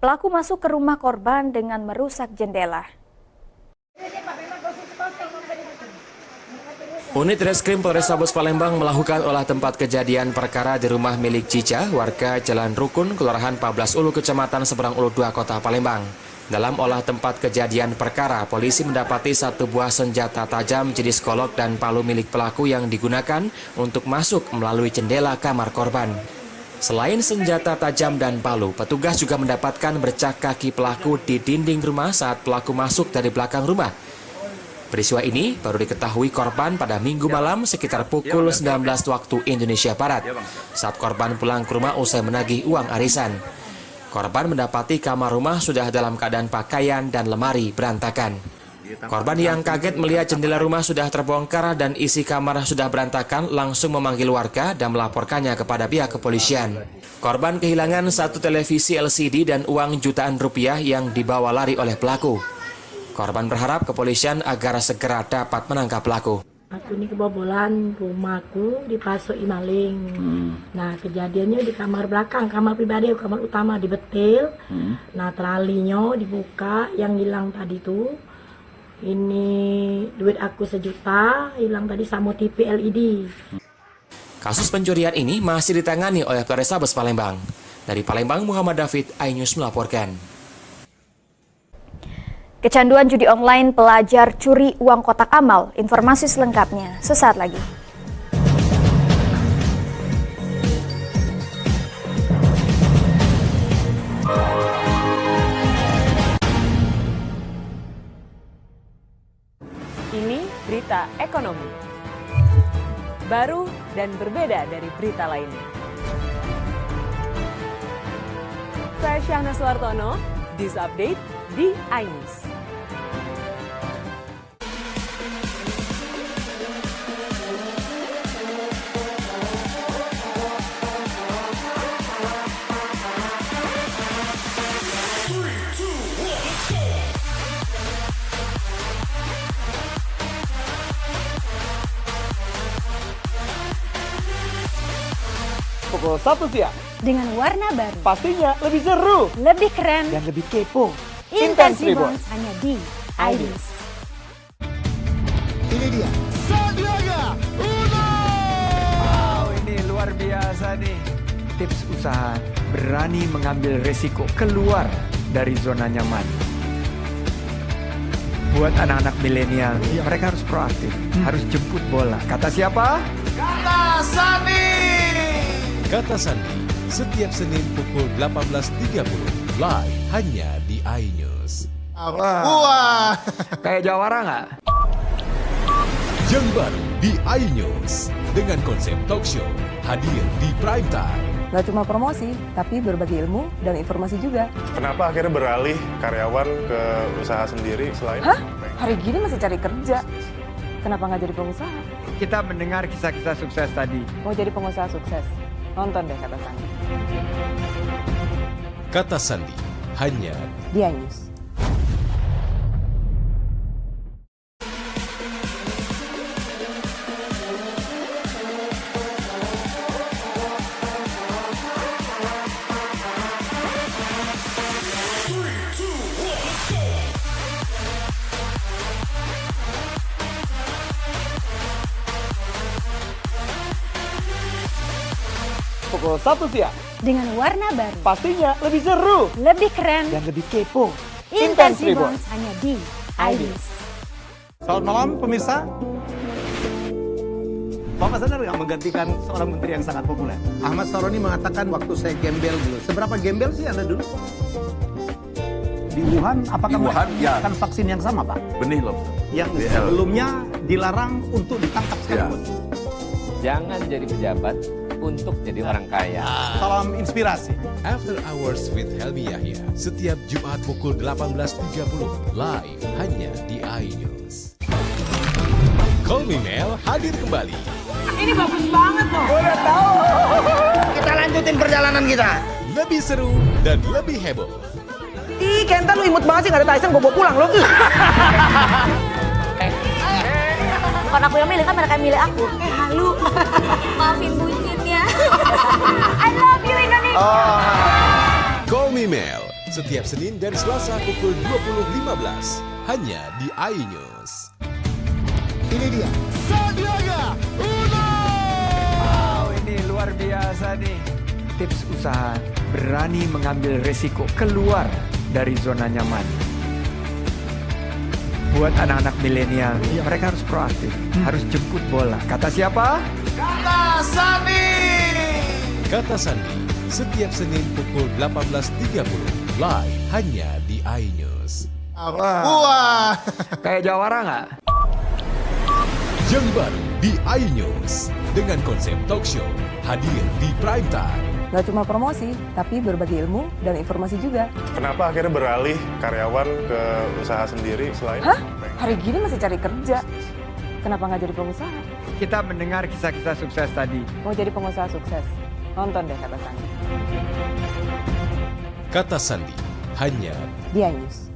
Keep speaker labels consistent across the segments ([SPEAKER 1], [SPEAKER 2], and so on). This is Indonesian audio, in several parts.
[SPEAKER 1] Pelaku masuk ke rumah korban dengan merusak jendela.
[SPEAKER 2] Unit Reskrim Polrestabes Palembang melakukan olah tempat kejadian perkara di rumah milik Cica, warga Jalan Rukun, Kelurahan 14 Ulu, Kecamatan Seberang Ulu 2, Kota Palembang. Dalam olah tempat kejadian perkara, polisi mendapati satu buah senjata tajam jenis golok dan palu milik pelaku yang digunakan untuk masuk melalui jendela kamar korban. Selain senjata tajam dan palu, petugas juga mendapatkan bercak kaki pelaku di dinding rumah saat pelaku masuk dari belakang rumah. Peristiwa ini baru diketahui korban pada Minggu malam sekitar pukul 19 waktu Indonesia Barat, saat korban pulang ke rumah usai menagih uang arisan. Korban mendapati kamar rumah sudah dalam keadaan pakaian dan lemari berantakan. Korban yang kaget melihat jendela rumah sudah terbongkar dan isi kamar sudah berantakan langsung memanggil warga dan melaporkannya kepada pihak kepolisian. Korban kehilangan satu televisi LCD dan uang jutaan rupiah yang dibawa lari oleh pelaku. Korban berharap kepolisian agar segera dapat menangkap pelaku.
[SPEAKER 3] Aku ini kebobolan rumahku dipasuki maling. Nah kejadiannya di kamar belakang, kamar pribadi, kamar utama dibetil. Nah tralinya dibuka, yang hilang tadi tuh ini duit aku 1 juta, hilang tadi sama TV LED.
[SPEAKER 2] Kasus pencurian ini masih ditangani oleh Polrestabes Palembang. Dari Palembang, Muhammad David, iNews melaporkan.
[SPEAKER 1] Kecanduan judi online, pelajar curi uang kotak amal. Informasi selengkapnya sesaat lagi.
[SPEAKER 4] Ini berita ekonomi. Baru dan berbeda dari berita lainnya. Saya Syahna Suartono, This Update di iNews.
[SPEAKER 5] Pukul 1 siang.
[SPEAKER 1] Dengan warna baru,
[SPEAKER 5] Pastinya lebih seru
[SPEAKER 1] lebih keren,
[SPEAKER 5] dan lebih kepo.
[SPEAKER 1] Intense
[SPEAKER 5] Intense
[SPEAKER 1] Reborn hanya di iNews.
[SPEAKER 6] Ini dia, Sandiaga Uno!
[SPEAKER 5] Wow, ini luar biasa nih. Tips usaha, berani mengambil resiko keluar dari zona nyaman. Buat anak-anak milenial, mereka harus proaktif, harus jemput bola. Kata siapa?
[SPEAKER 6] Kata Sandi!
[SPEAKER 7] Kata Sandi, setiap Senin pukul 18.30, live hanya di iNews.
[SPEAKER 6] Wah!
[SPEAKER 5] Kayak jawara nggak?
[SPEAKER 7] Yang baru di iNews, dengan konsep talk show, hadir di prime time.
[SPEAKER 4] Gak cuma promosi, tapi berbagi ilmu dan informasi juga.
[SPEAKER 8] Kenapa akhirnya beralih karyawan ke usaha sendiri selain?
[SPEAKER 4] Hah? Hari gini masih cari kerja. Kenapa nggak jadi pengusaha?
[SPEAKER 5] Kita mendengar kisah-kisah sukses tadi.
[SPEAKER 4] Mau jadi pengusaha sukses? Nonton deh Kata Sandi.
[SPEAKER 7] Kata Sandi, hanya
[SPEAKER 4] Di iNews.
[SPEAKER 5] Pukul 1 siang.
[SPEAKER 1] Dengan warna baru,
[SPEAKER 5] Pastinya lebih seru
[SPEAKER 1] lebih keren,
[SPEAKER 5] dan lebih kepo.
[SPEAKER 1] Intense
[SPEAKER 5] Intense
[SPEAKER 1] Reborn
[SPEAKER 5] Reborn
[SPEAKER 1] hanya di iNews.
[SPEAKER 6] Selamat malam pemirsa. Bapak sadar nggak menggantikan seorang menteri yang sangat populer? Ahmad Saroni mengatakan waktu saya gembel dulu. Seberapa gembel sih Anda dulu? Di Wuhan, apakah melakukan vaksin yang sama, Pak?
[SPEAKER 9] Benih lobster.
[SPEAKER 6] Yang sebelumnya dilarang untuk ditangkap sekalipun.
[SPEAKER 9] Jangan jadi pejabat untuk jadi orang kaya.
[SPEAKER 6] Salam inspirasi.
[SPEAKER 7] After Hours with Helmi Yahya, setiap Jumat pukul 18.30, live hanya di iNews. Call Me Mel hadir kembali.
[SPEAKER 3] Ini bagus banget loh.
[SPEAKER 6] Kita lanjutin perjalanan kita.
[SPEAKER 7] Lebih seru dan lebih heboh.
[SPEAKER 3] Ih, Kenta lu imut banget sih, gak ada Tyson, gue bawa pulang lo.
[SPEAKER 1] Bukan aku yang milih, kan mereka yang milih aku.
[SPEAKER 3] Halu.
[SPEAKER 1] Maafin bucinnya. I love you Indonesia.
[SPEAKER 7] Call Me Mel, setiap Senin dan Selasa pukul 20.15 hanya di iNews.
[SPEAKER 6] Ini dia.
[SPEAKER 5] Sandiaga Uno. Wow, ini luar biasa nih. Tips usaha, berani mengambil resiko, keluar dari zona nyaman. Buat anak-anak milenial, mereka harus proaktif, harus jemput bola. Kata siapa?
[SPEAKER 6] Kata Sandi.
[SPEAKER 7] Kata Sandi, setiap Senin pukul 18.30 live hanya di iNews.
[SPEAKER 6] Wah.
[SPEAKER 5] Kayak jawara nggak?
[SPEAKER 7] Yang baru di iNews dengan konsep talk show hadir di prime time.
[SPEAKER 4] Gak cuma promosi, tapi berbagi ilmu dan informasi juga.
[SPEAKER 8] Kenapa akhirnya beralih karyawan ke usaha sendiri selain?
[SPEAKER 4] Hah? Hari gini masih cari kerja. Kenapa nggak jadi pengusaha?
[SPEAKER 5] Kita mendengar kisah-kisah sukses tadi.
[SPEAKER 4] Mau jadi pengusaha sukses? Nonton deh Kata Sandi.
[SPEAKER 7] Kata Sandi, hanya
[SPEAKER 4] Di iNews.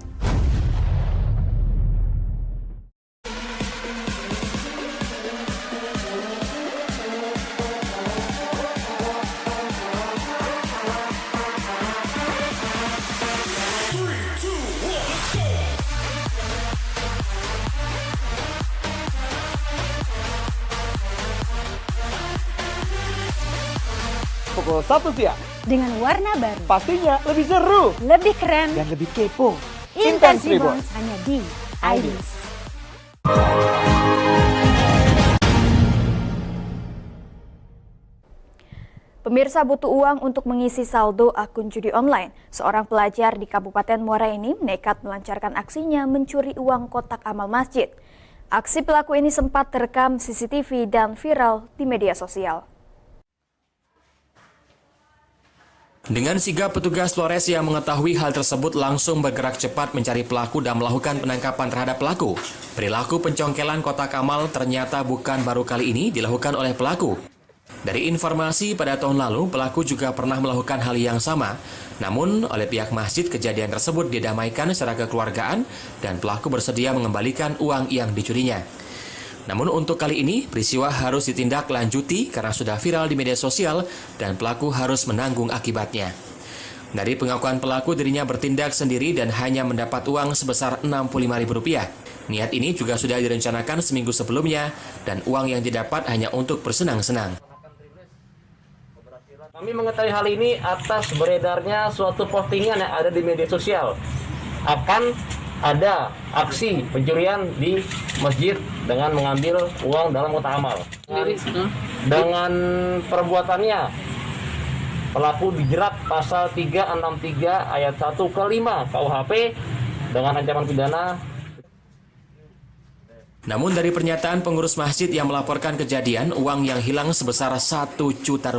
[SPEAKER 5] Pukul 1 siang,
[SPEAKER 1] Dengan warna baru,
[SPEAKER 5] pastinya lebih seru
[SPEAKER 1] lebih keren,
[SPEAKER 5] dan lebih kepo.
[SPEAKER 1] Intense
[SPEAKER 5] Intense Reborn.
[SPEAKER 1] Reborn hanya di iNews. Pemirsa butuh uang untuk mengisi saldo akun judi online. Seorang pelajar di Kabupaten Muara Enim nekat melancarkan aksinya mencuri uang kotak amal masjid. Aksi pelaku ini sempat terekam CCTV dan viral di media sosial.
[SPEAKER 2] Dengan sigap petugas Polres yang mengetahui hal tersebut langsung bergerak cepat mencari pelaku dan melakukan penangkapan terhadap pelaku. Perilaku pencongkelan kotak amal ternyata bukan baru kali ini dilakukan oleh pelaku. Dari informasi pada tahun lalu, pelaku juga pernah melakukan hal yang sama. Namun, oleh pihak masjid kejadian tersebut didamaikan secara kekeluargaan dan pelaku bersedia mengembalikan uang yang dicurinya. Namun untuk kali ini, peristiwa harus ditindaklanjuti karena sudah viral di media sosial dan pelaku harus menanggung akibatnya. Dari pengakuan pelaku, dirinya bertindak sendiri dan hanya mendapat uang sebesar Rp65.000. Niat ini juga sudah direncanakan seminggu sebelumnya dan uang yang didapat hanya untuk bersenang-senang.
[SPEAKER 10] Kami mengetahui hal ini atas beredarnya suatu postingan yang ada di media sosial. Akan ada aksi pencurian di masjid dengan mengambil uang dalam kotak amal. Dengan perbuatannya, pelaku dijerat pasal 363 ayat 1 ke 5 KUHP dengan ancaman pidana.
[SPEAKER 2] Namun dari pernyataan pengurus masjid yang melaporkan kejadian, uang yang hilang sebesar Rp1 juta.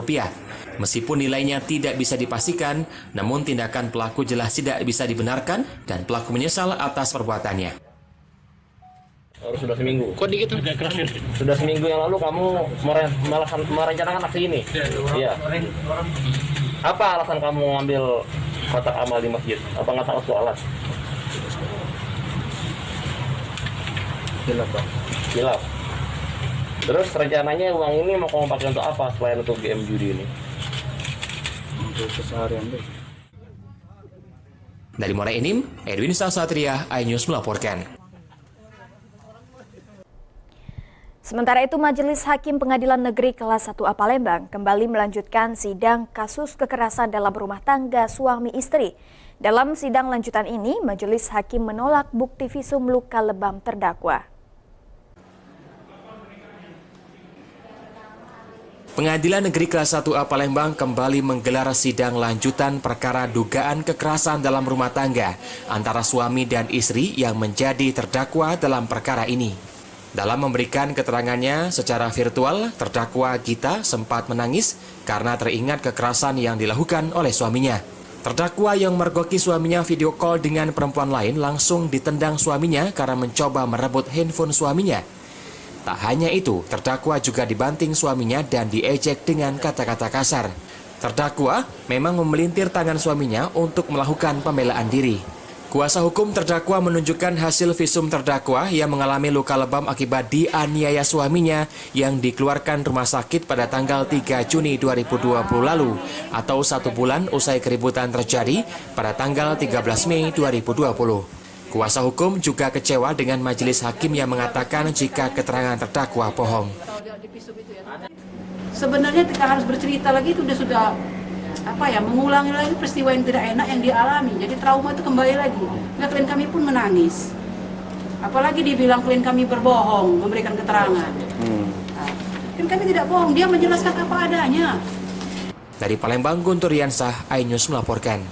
[SPEAKER 2] Meskipun nilainya tidak bisa dipastikan, namun tindakan pelaku jelas tidak bisa dibenarkan dan pelaku menyesal atas perbuatannya.
[SPEAKER 10] Sudah seminggu. Kok dikit? Sudah seminggu yang lalu kamu merencanakan aksi ini? Iya. Apa alasan kamu mengambil kotak amal di masjid? Apa nggak tahu soalan? Hilaf. Terus rencananya uang ini mau kamu pakai untuk apa selain untuk game judi ini? Untuk keseharian deh.
[SPEAKER 2] Dari Muara Enim, Edwin Sasatria, iNews melaporkan.
[SPEAKER 1] Sementara itu, Majelis Hakim Pengadilan Negeri Kelas 1A Palembang kembali melanjutkan sidang kasus kekerasan dalam rumah tangga suami istri. Dalam sidang lanjutan ini, Majelis Hakim menolak bukti visum luka lebam terdakwa.
[SPEAKER 2] Pengadilan Negeri Kelas 1A Palembang kembali menggelar sidang lanjutan perkara dugaan kekerasan dalam rumah tangga antara suami dan istri yang menjadi terdakwa dalam perkara ini. Dalam memberikan keterangannya secara virtual, terdakwa Gita sempat menangis karena teringat kekerasan yang dilakukan oleh suaminya. Terdakwa yang mergoki suaminya video call dengan perempuan lain langsung ditendang suaminya karena mencoba merebut handphone suaminya. Tak hanya itu, terdakwa juga dibanting suaminya dan diejek dengan kata-kata kasar. Terdakwa memang memelintir tangan suaminya untuk melakukan pembelaan diri. Kuasa hukum terdakwa menunjukkan hasil visum terdakwa yang mengalami luka lebam akibat dianiaya suaminya yang dikeluarkan rumah sakit pada tanggal 3 Juni 2020 lalu atau 1 bulan usai keributan terjadi pada tanggal 13 Mei 2020. Kuasa hukum juga kecewa dengan majelis hakim yang mengatakan jika keterangan terdakwa bohong.
[SPEAKER 11] Sebenarnya kita harus bercerita lagi itu sudah mengulangi lagi peristiwa yang tidak enak yang dialami. Jadi trauma itu kembali lagi. Nah, klien kami pun menangis. Apalagi dibilang klien kami berbohong, memberikan keterangan. Kan kami tidak bohong, dia menjelaskan apa adanya.
[SPEAKER 2] Dari Palembang, Guntur Yansah, iNews melaporkan.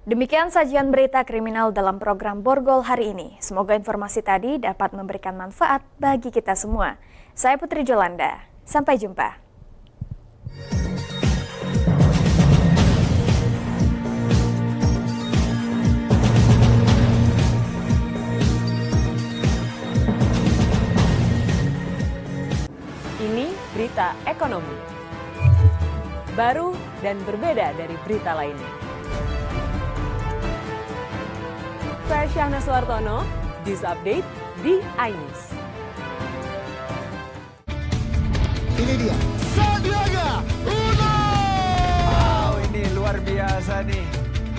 [SPEAKER 1] Demikian sajian berita kriminal dalam program Borgol hari ini. Semoga informasi tadi dapat memberikan manfaat bagi kita semua. Saya Putri Jolanda. Sampai jumpa.
[SPEAKER 4] Ini berita ekonomi. Baru dan berbeda dari berita lainnya. Saya Syahna Suartono, News Update di iNews.
[SPEAKER 6] Ini dia, Sandiaga Uno!
[SPEAKER 5] Wow, ini luar biasa nih.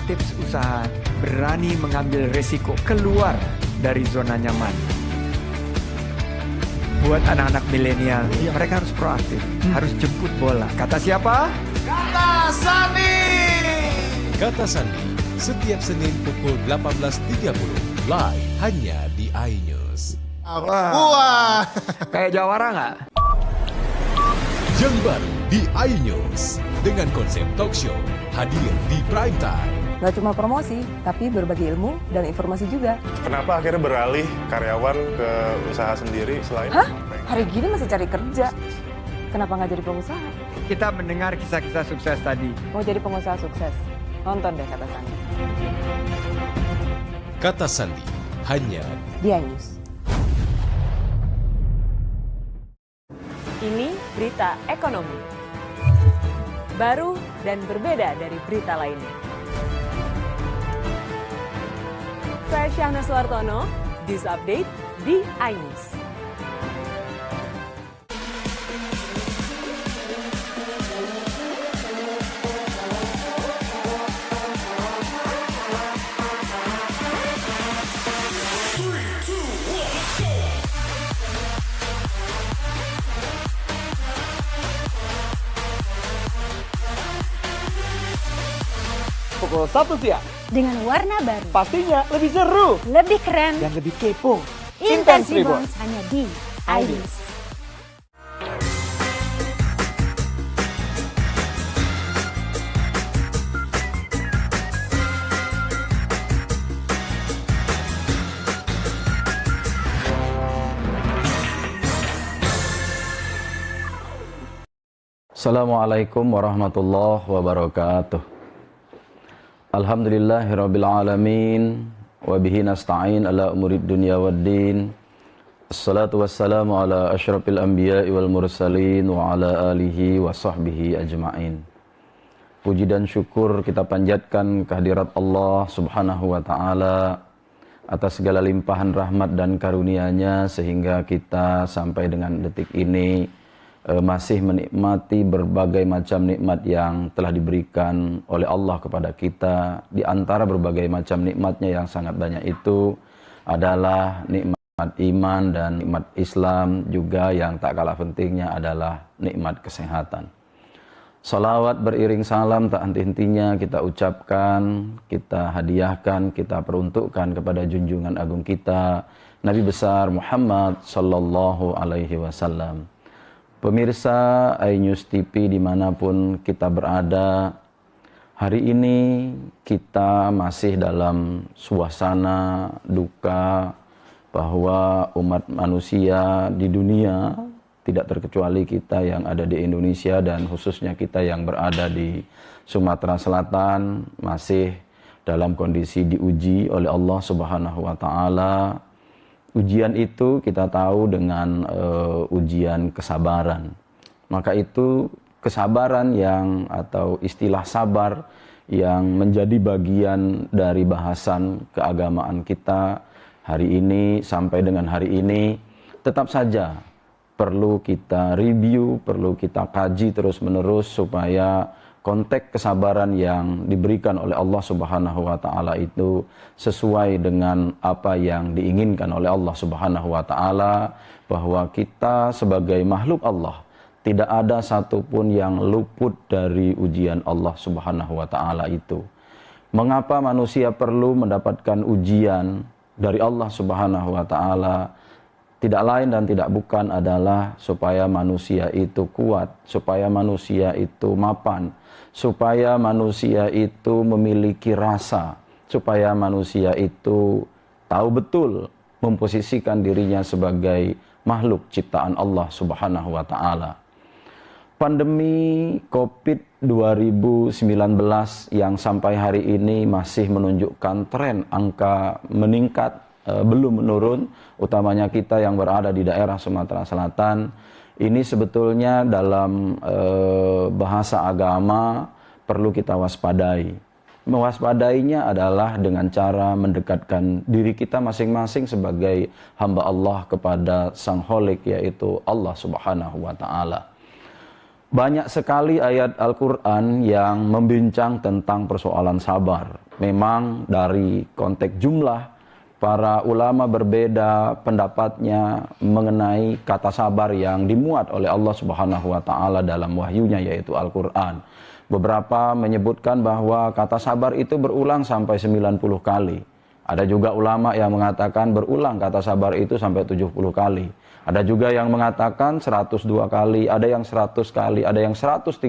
[SPEAKER 5] Tips usaha, berani mengambil resiko, keluar dari zona nyaman. Buat anak-anak milenial, mereka harus proaktif, harus jemput bola. Kata siapa?
[SPEAKER 6] Kata Sandi!
[SPEAKER 7] Kata Sandi, setiap Senin pukul 18.30, live hanya di iNews.
[SPEAKER 6] Wah!
[SPEAKER 5] Kayak jawara nggak?
[SPEAKER 7] Yang baru di iNews, dengan konsep talk show, hadir di prime time.
[SPEAKER 12] Gak cuma promosi, tapi berbagi ilmu dan informasi juga.
[SPEAKER 8] Kenapa akhirnya beralih karyawan ke usaha sendiri selain...
[SPEAKER 12] Hah? Hari gini masih cari kerja. Kenapa nggak jadi pengusaha?
[SPEAKER 5] Kita mendengar kisah-kisah sukses tadi.
[SPEAKER 12] Mau jadi pengusaha sukses? Nonton deh Kata Sandi.
[SPEAKER 7] Kata Sandi, hanya
[SPEAKER 12] di iNews.
[SPEAKER 4] Ini berita ekonomi. Baru dan berbeda dari berita lainnya. Saya Syahna Suartono, News Update di iNews.
[SPEAKER 13] Pukul 1 siang.
[SPEAKER 14] Dengan warna baru.
[SPEAKER 13] Pastinya lebih seru.
[SPEAKER 14] Lebih keren.
[SPEAKER 13] Dan lebih kepo.
[SPEAKER 14] Intense Reborn hanya di iNews.
[SPEAKER 15] Assalamualaikum warahmatullahi wabarakatuh. Alhamdulillahirabbil alamin wa bihi nasta'in ala umurid dunya waddin. Assalatu wassalamu ala asyrafil anbiya'i wal mursalin wa ala alihi wa sahbihi ajma'in. Puji dan syukur kita panjatkan kehadirat Allah Subhanahu wa taala atas segala limpahan rahmat dan karunia-Nya sehingga kita sampai dengan detik ini masih menikmati berbagai macam nikmat yang telah diberikan oleh Allah kepada kita. Di antara berbagai macam nikmatnya yang sangat banyak itu adalah nikmat iman dan nikmat Islam, juga yang tak kalah pentingnya adalah nikmat kesehatan. Salawat beriring salam tak henti-hentinya kita ucapkan, kita hadiahkan, kita peruntukkan kepada junjungan agung kita, Nabi besar Muhammad sallallahu alaihi wasallam. Pemirsa iNews TV dimanapun kita berada, hari ini kita masih dalam suasana duka bahwa umat manusia di dunia, tidak terkecuali kita yang ada di Indonesia dan khususnya kita yang berada di Sumatera Selatan, masih dalam kondisi diuji oleh Allah Subhanahu wa taala. Ujian itu kita tahu dengan ujian kesabaran. Maka itu kesabaran yang atau istilah sabar yang menjadi bagian dari bahasan keagamaan kita hari ini sampai dengan hari ini, tetap saja perlu kita review, perlu kita kaji terus-menerus supaya konteks kesabaran yang diberikan oleh Allah Subhanahu wa taala itu sesuai dengan apa yang diinginkan oleh Allah Subhanahu wa taala, bahwa kita sebagai makhluk Allah tidak ada satupun yang luput dari ujian Allah Subhanahu wa taala itu. Mengapa manusia perlu mendapatkan ujian dari Allah Subhanahu wa taala? Tidak lain dan tidak bukan adalah supaya manusia itu kuat, supaya manusia itu mapan, supaya manusia itu memiliki rasa, supaya manusia itu tahu betul memposisikan dirinya sebagai makhluk ciptaan Allah Subhanahu wa taala. Pandemi Covid 2019 yang sampai hari ini masih menunjukkan tren angka meningkat, belum menurun, utamanya kita yang berada di daerah Sumatera Selatan. Ini sebetulnya dalam bahasa agama perlu kita waspadai. Mewaspadainya adalah dengan cara mendekatkan diri kita masing-masing sebagai hamba Allah kepada Sang Khalik, yaitu Allah Subhanahu wa taala. Banyak sekali ayat Al-Quran yang membincang tentang persoalan sabar. Memang dari konteks jumlah, para ulama berbeda pendapatnya mengenai kata sabar yang dimuat oleh Allah Subhanahu wa taala dalam wahyunya, yaitu Al-Quran. Beberapa menyebutkan bahwa kata sabar itu berulang sampai 90 kali. Ada juga ulama yang mengatakan berulang kata sabar itu sampai 70 kali. Ada juga yang mengatakan 102 kali, ada yang 100 kali, ada yang 132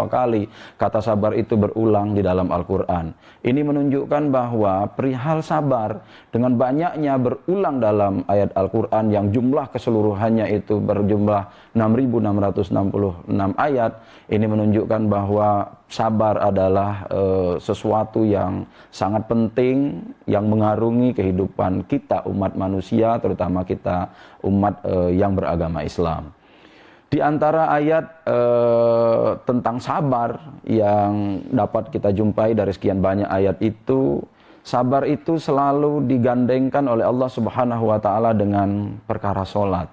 [SPEAKER 15] kali kata sabar itu berulang di dalam Al-Quran. Ini menunjukkan bahwa perihal sabar dengan banyaknya berulang dalam ayat Al-Quran yang jumlah keseluruhannya itu berjumlah 6.666 ayat. Ini menunjukkan bahwa sabar adalah sesuatu yang sangat penting yang mengarungi kehidupan kita umat manusia, terutama kita umat yang beragama Islam. Di antara ayat tentang sabar yang dapat kita jumpai dari sekian banyak ayat itu, sabar itu selalu digandengkan oleh Allah Subhanahu wa taala dengan perkara salat.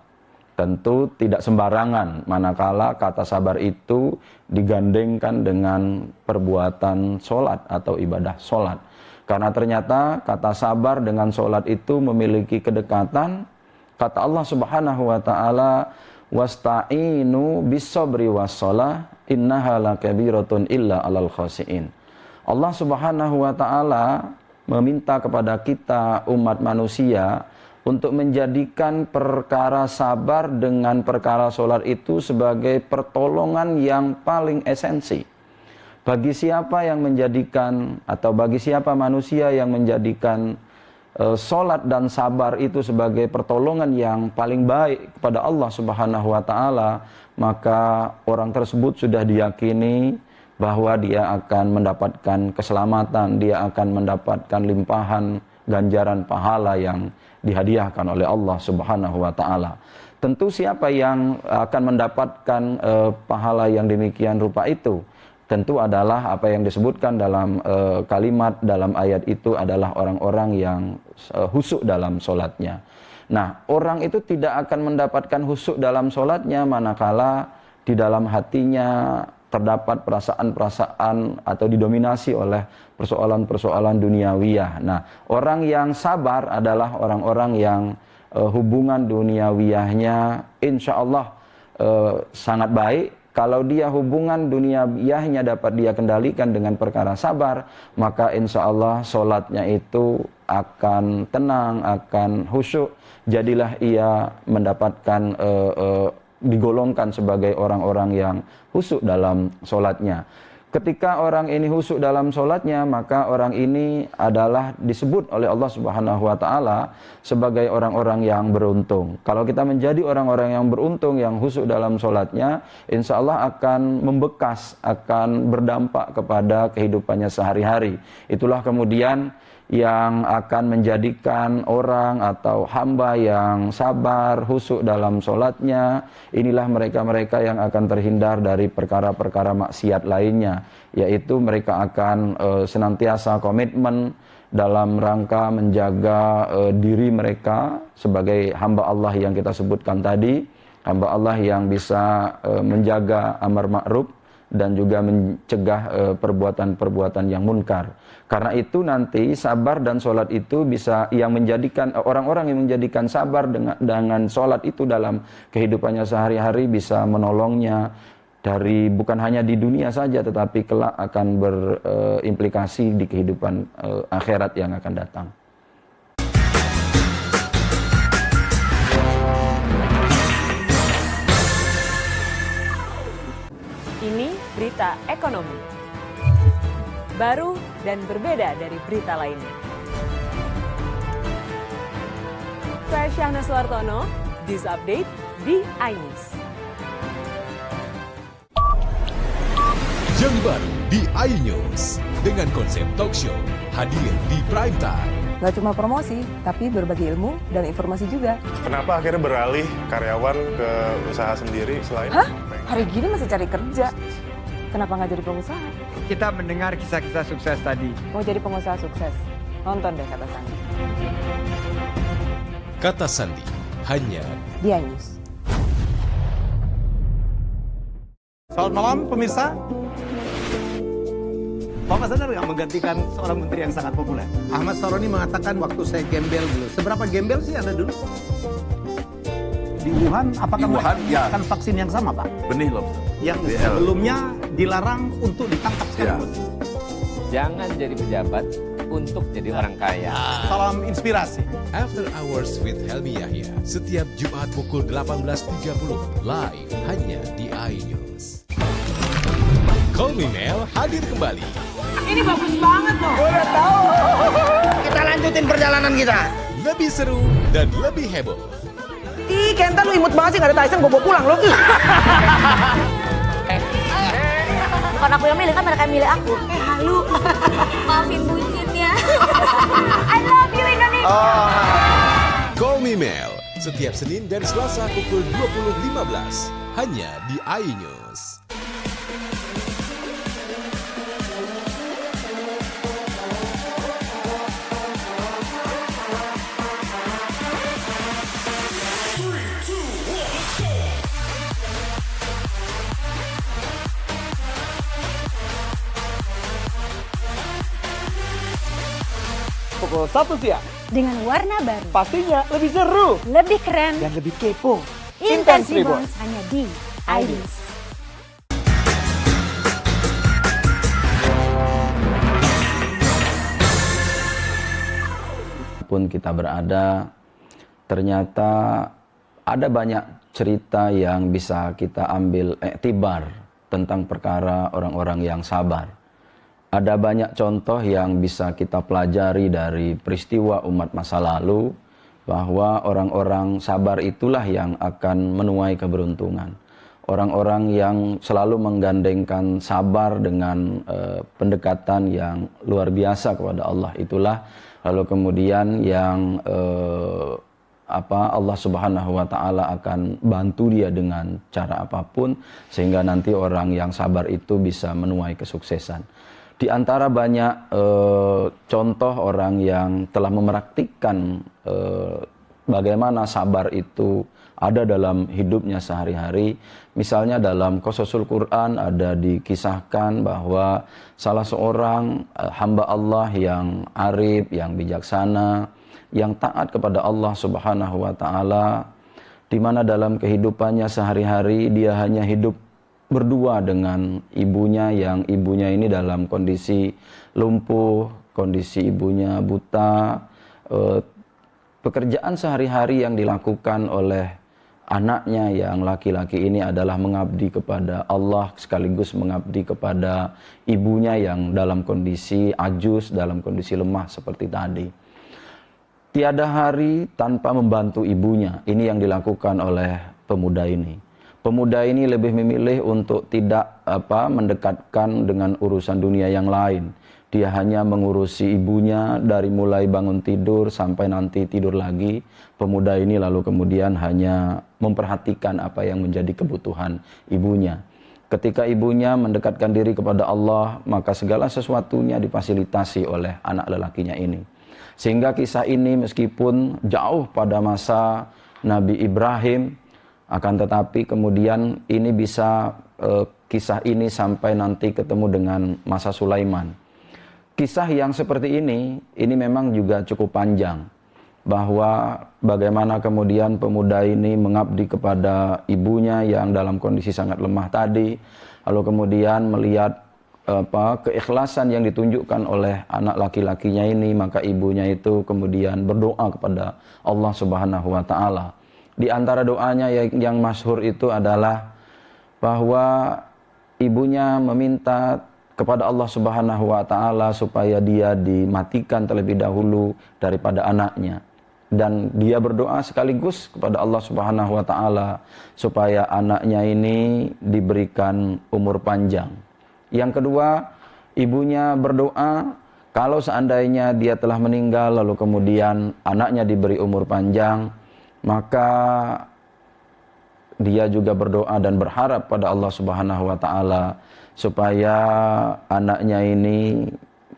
[SPEAKER 15] Tentu tidak sembarangan manakala kata sabar itu digandengkan dengan perbuatan sholat atau ibadah sholat. Karena ternyata kata sabar dengan sholat itu memiliki kedekatan. Kata Allah Subhanahu wa taala, wasta'inu bis-sabri was-shalah innaha lakabiratun illa 'alal khashiin. Allah Subhanahu wa taala meminta kepada kita umat manusia untuk menjadikan perkara sabar dengan perkara sholat itu sebagai pertolongan yang paling esensi. Bagi siapa yang menjadikan atau bagi siapa manusia yang menjadikan sholat dan sabar itu sebagai pertolongan yang paling baik kepada Allah Subhanahu wa taala, maka orang tersebut sudah diyakini bahwa dia akan mendapatkan keselamatan, dia akan mendapatkan limpahan ganjaran pahala yang dihadiahkan oleh Allah Subhanahu wa taala. Tentu siapa yang akan mendapatkan pahala yang demikian rupa itu? Tentu adalah apa yang disebutkan dalam kalimat dalam ayat itu adalah orang-orang yang khusyuk dalam sholatnya. Nah, orang itu tidak akan mendapatkan khusyuk dalam sholatnya manakala di dalam hatinya terdapat perasaan-perasaan atau didominasi oleh persoalan-persoalan duniawiyah. Nah, orang yang sabar adalah orang-orang yang hubungan duniawiyahnya insya Allah sangat baik. Kalau dia hubungan duniawiyahnya dapat dia kendalikan dengan perkara sabar, maka insya Allah sholatnya itu akan tenang, akan khusyuk. Jadilah ia mendapatkan digolongkan sebagai orang-orang yang khusyuk dalam sholatnya. Ketika orang ini khusyuk dalam sholatnya, maka orang ini adalah disebut oleh Allah Subhanahu wa taala sebagai orang-orang yang beruntung. Kalau kita menjadi orang-orang yang beruntung, yang khusyuk dalam sholatnya, insya Allah akan membekas, akan berdampak kepada kehidupannya sehari-hari. Itulah kemudian yang akan menjadikan orang atau hamba yang sabar, khusyuk dalam sholatnya, inilah mereka-mereka yang akan terhindar dari perkara-perkara maksiat lainnya. ya, yaitu mereka akan senantiasa komitmen dalam rangka menjaga diri mereka sebagai hamba Allah yang kita sebutkan tadi, hamba Allah yang bisa menjaga amar ma'ruf dan juga mencegah perbuatan-perbuatan yang munkar. Karena itu nanti sabar dan sholat itu bisa yang menjadikan orang-orang yang menjadikan sabar dengan sholat itu dalam kehidupannya sehari-hari bisa menolongnya dari bukan hanya di dunia saja tetapi kelak akan berimplikasi di kehidupan akhirat yang akan datang.
[SPEAKER 4] Ini berita ekonomi. Baru dan berbeda dari berita lainnya. Saya Syahna Suartono, This Update di iNews.
[SPEAKER 7] Yang baru di iNews dengan konsep talk show hadir di prime time.
[SPEAKER 12] Gak cuma promosi, tapi berbagi ilmu dan informasi juga.
[SPEAKER 8] Kenapa akhirnya beralih karyawan ke usaha sendiri selain...
[SPEAKER 12] Hah? Hari gini masih cari kerja. Kenapa nggak jadi pengusaha?
[SPEAKER 5] Kita mendengar kisah-kisah sukses tadi.
[SPEAKER 12] Mau jadi pengusaha sukses? Nonton deh Kata Sandi.
[SPEAKER 7] Kata Sandi, hanya
[SPEAKER 12] di iNews.
[SPEAKER 6] Selamat malam pemirsa. Bapak sadar nggak menggantikan seorang menteri yang sangat populer? Ahmad Saroni mengatakan waktu saya gembel dulu. Seberapa gembel sih Anda dulu? Di Wuhan, apakah mereka menggunakan vaksin yang sama, Pak?
[SPEAKER 9] Benih lobster.
[SPEAKER 6] Yang sebelumnya dilarang untuk ditangkap sekarang.
[SPEAKER 9] Jangan jadi pejabat untuk jadi orang kaya.
[SPEAKER 6] Salam inspirasi.
[SPEAKER 7] After Hours with Helmi Yahya setiap Jumat pukul 18.30 live hanya di iNews. Call Me Mel hadir kembali.
[SPEAKER 11] Ini bagus banget loh.
[SPEAKER 13] Udah tahu.
[SPEAKER 11] Kita lanjutin perjalanan kita.
[SPEAKER 7] Lebih seru dan lebih heboh.
[SPEAKER 12] Ih, Kenta lu imut banget sih, gak ada Tyson, gue bawa pulang lo.
[SPEAKER 1] Bukan aku yang milih, kan mereka yang milih aku.
[SPEAKER 14] Halu. Maafin bucin ya. I love you Indonesia.
[SPEAKER 7] Call Me Mel setiap Senin dan Selasa pukul 20.15 hanya di iNews.
[SPEAKER 13] Pukul 1 siang.
[SPEAKER 14] Dengan warna baru.
[SPEAKER 13] Pastinya lebih seru.
[SPEAKER 14] Lebih keren.
[SPEAKER 13] Dan lebih kepo.
[SPEAKER 14] Intense Reborns hanya di iNews.
[SPEAKER 15] Pun kita berada, ternyata ada banyak cerita yang bisa kita ambil iktibar tentang perkara orang-orang yang sabar. Ada banyak contoh yang bisa kita pelajari dari peristiwa umat masa lalu, bahwa orang-orang sabar itulah yang akan menuai keberuntungan. Orang-orang yang selalu menggandengkan sabar dengan pendekatan yang luar biasa kepada Allah itulah lalu kemudian yang Allah Subhanahu wa taala akan bantu dia dengan cara apapun sehingga nanti orang yang sabar itu bisa menuai kesuksesan. Di antara banyak contoh orang yang telah mempraktikkan bagaimana sabar itu ada dalam hidupnya sehari-hari. Misalnya dalam Qasasul Quran ada dikisahkan bahwa salah seorang hamba Allah yang arif, yang bijaksana, yang taat kepada Allah Subhanahu wa taala, di mana dalam kehidupannya sehari-hari dia hanya hidup berdua dengan ibunya, yang ibunya ini dalam kondisi lumpuh, kondisi ibunya buta. Pekerjaan sehari-hari yang dilakukan oleh anaknya yang laki-laki ini adalah mengabdi kepada Allah sekaligus mengabdi kepada ibunya yang dalam kondisi ajus, dalam kondisi lemah seperti tadi. Tiada hari tanpa membantu ibunya. Ini yang dilakukan oleh pemuda ini. Pemuda ini lebih memilih untuk tidak mendekatkan dengan urusan dunia yang lain. Dia hanya mengurusi ibunya dari mulai bangun tidur sampai nanti tidur lagi. Pemuda ini lalu kemudian hanya memperhatikan apa yang menjadi kebutuhan ibunya. Ketika ibunya mendekatkan diri kepada Allah, maka segala sesuatunya difasilitasi oleh anak lelakinya ini. Sehingga kisah ini meskipun jauh pada masa Nabi Ibrahim, akan tetapi kemudian ini bisa kisah ini sampai nanti ketemu dengan masa Sulaiman. Kisah yang seperti ini memang juga cukup panjang. Bahwa bagaimana kemudian pemuda ini mengabdi kepada ibunya yang dalam kondisi sangat lemah tadi, lalu kemudian melihat keikhlasan yang ditunjukkan oleh anak laki-lakinya ini, maka ibunya itu kemudian berdoa kepada Allah Subhanahu wa taala. Di antara doanya yang masyhur itu adalah bahwa ibunya meminta kepada Allah Subhanahu wa taala supaya dia dimatikan terlebih dahulu daripada anaknya. Dan dia berdoa sekaligus kepada Allah Subhanahu wa taala supaya anaknya ini diberikan umur panjang. Yang kedua, ibunya berdoa kalau seandainya dia telah meninggal lalu kemudian anaknya diberi umur panjang, maka dia juga berdoa dan berharap pada Allah Subhanahu wa taala supaya anaknya ini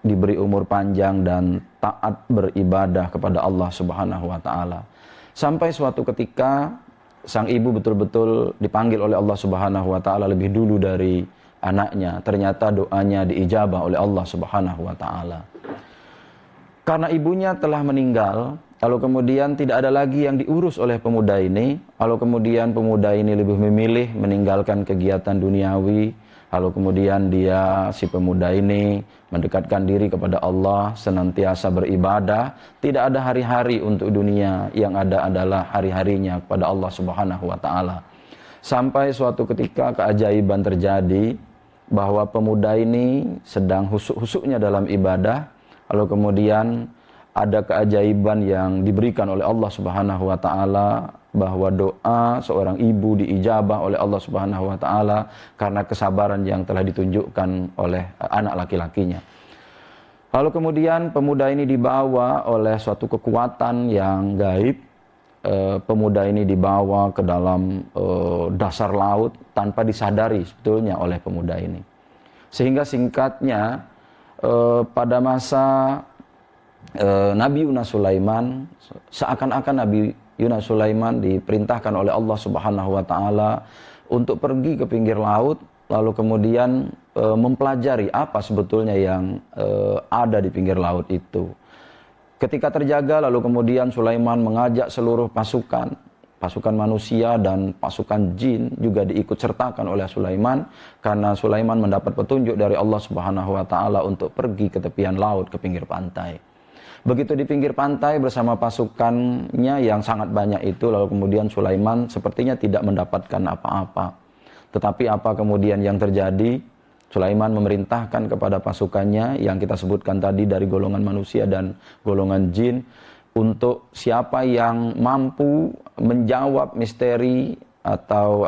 [SPEAKER 15] diberi umur panjang dan taat beribadah kepada Allah Subhanahu wa taala. Sampai suatu ketika sang ibu betul-betul dipanggil oleh Allah Subhanahu wa taala lebih dulu dari anaknya. Ternyata doanya diijabah oleh Allah Subhanahu wa taala. Karena ibunya telah meninggal, lalu kemudian tidak ada lagi yang diurus oleh pemuda ini, lalu kemudian pemuda ini lebih memilih meninggalkan kegiatan duniawi, lalu kemudian si pemuda ini mendekatkan diri kepada Allah, senantiasa beribadah, tidak ada hari-hari untuk dunia, yang ada adalah hari-harinya kepada Allah Subhanahu wa taala. Sampai suatu ketika keajaiban terjadi, bahwa pemuda ini sedang husuk-husuknya dalam ibadah, lalu kemudian ada keajaiban yang diberikan oleh Allah Subhanahu wa taala, bahwa doa seorang ibu diijabah oleh Allah Subhanahu wa taala karena kesabaran yang telah ditunjukkan oleh anak laki-lakinya. Lalu kemudian pemuda ini dibawa oleh suatu kekuatan yang gaib. Pemuda ini dibawa ke dalam dasar laut tanpa disadari sebetulnya oleh pemuda ini. Sehingga singkatnya pada masa Nabi Yunus Sulaiman, seakan-akan Nabi Yunus Sulaiman diperintahkan oleh Allah Subhanahu wa taala untuk pergi ke pinggir laut, lalu kemudian mempelajari apa sebetulnya yang ada di pinggir laut itu. Ketika terjaga, lalu kemudian Sulaiman mengajak seluruh pasukan manusia dan pasukan jin juga diikut sertakan oleh Sulaiman, karena Sulaiman mendapat petunjuk dari Allah Subhanahu wa taala untuk pergi ke tepian laut, ke pinggir pantai. Begitu di pinggir pantai bersama pasukannya yang sangat banyak itu, lalu kemudian Sulaiman sepertinya tidak mendapatkan apa-apa. Tetapi apa kemudian yang terjadi? Sulaiman memerintahkan kepada pasukannya yang kita sebutkan tadi dari golongan manusia dan golongan jin, untuk siapa yang mampu menjawab misteri atau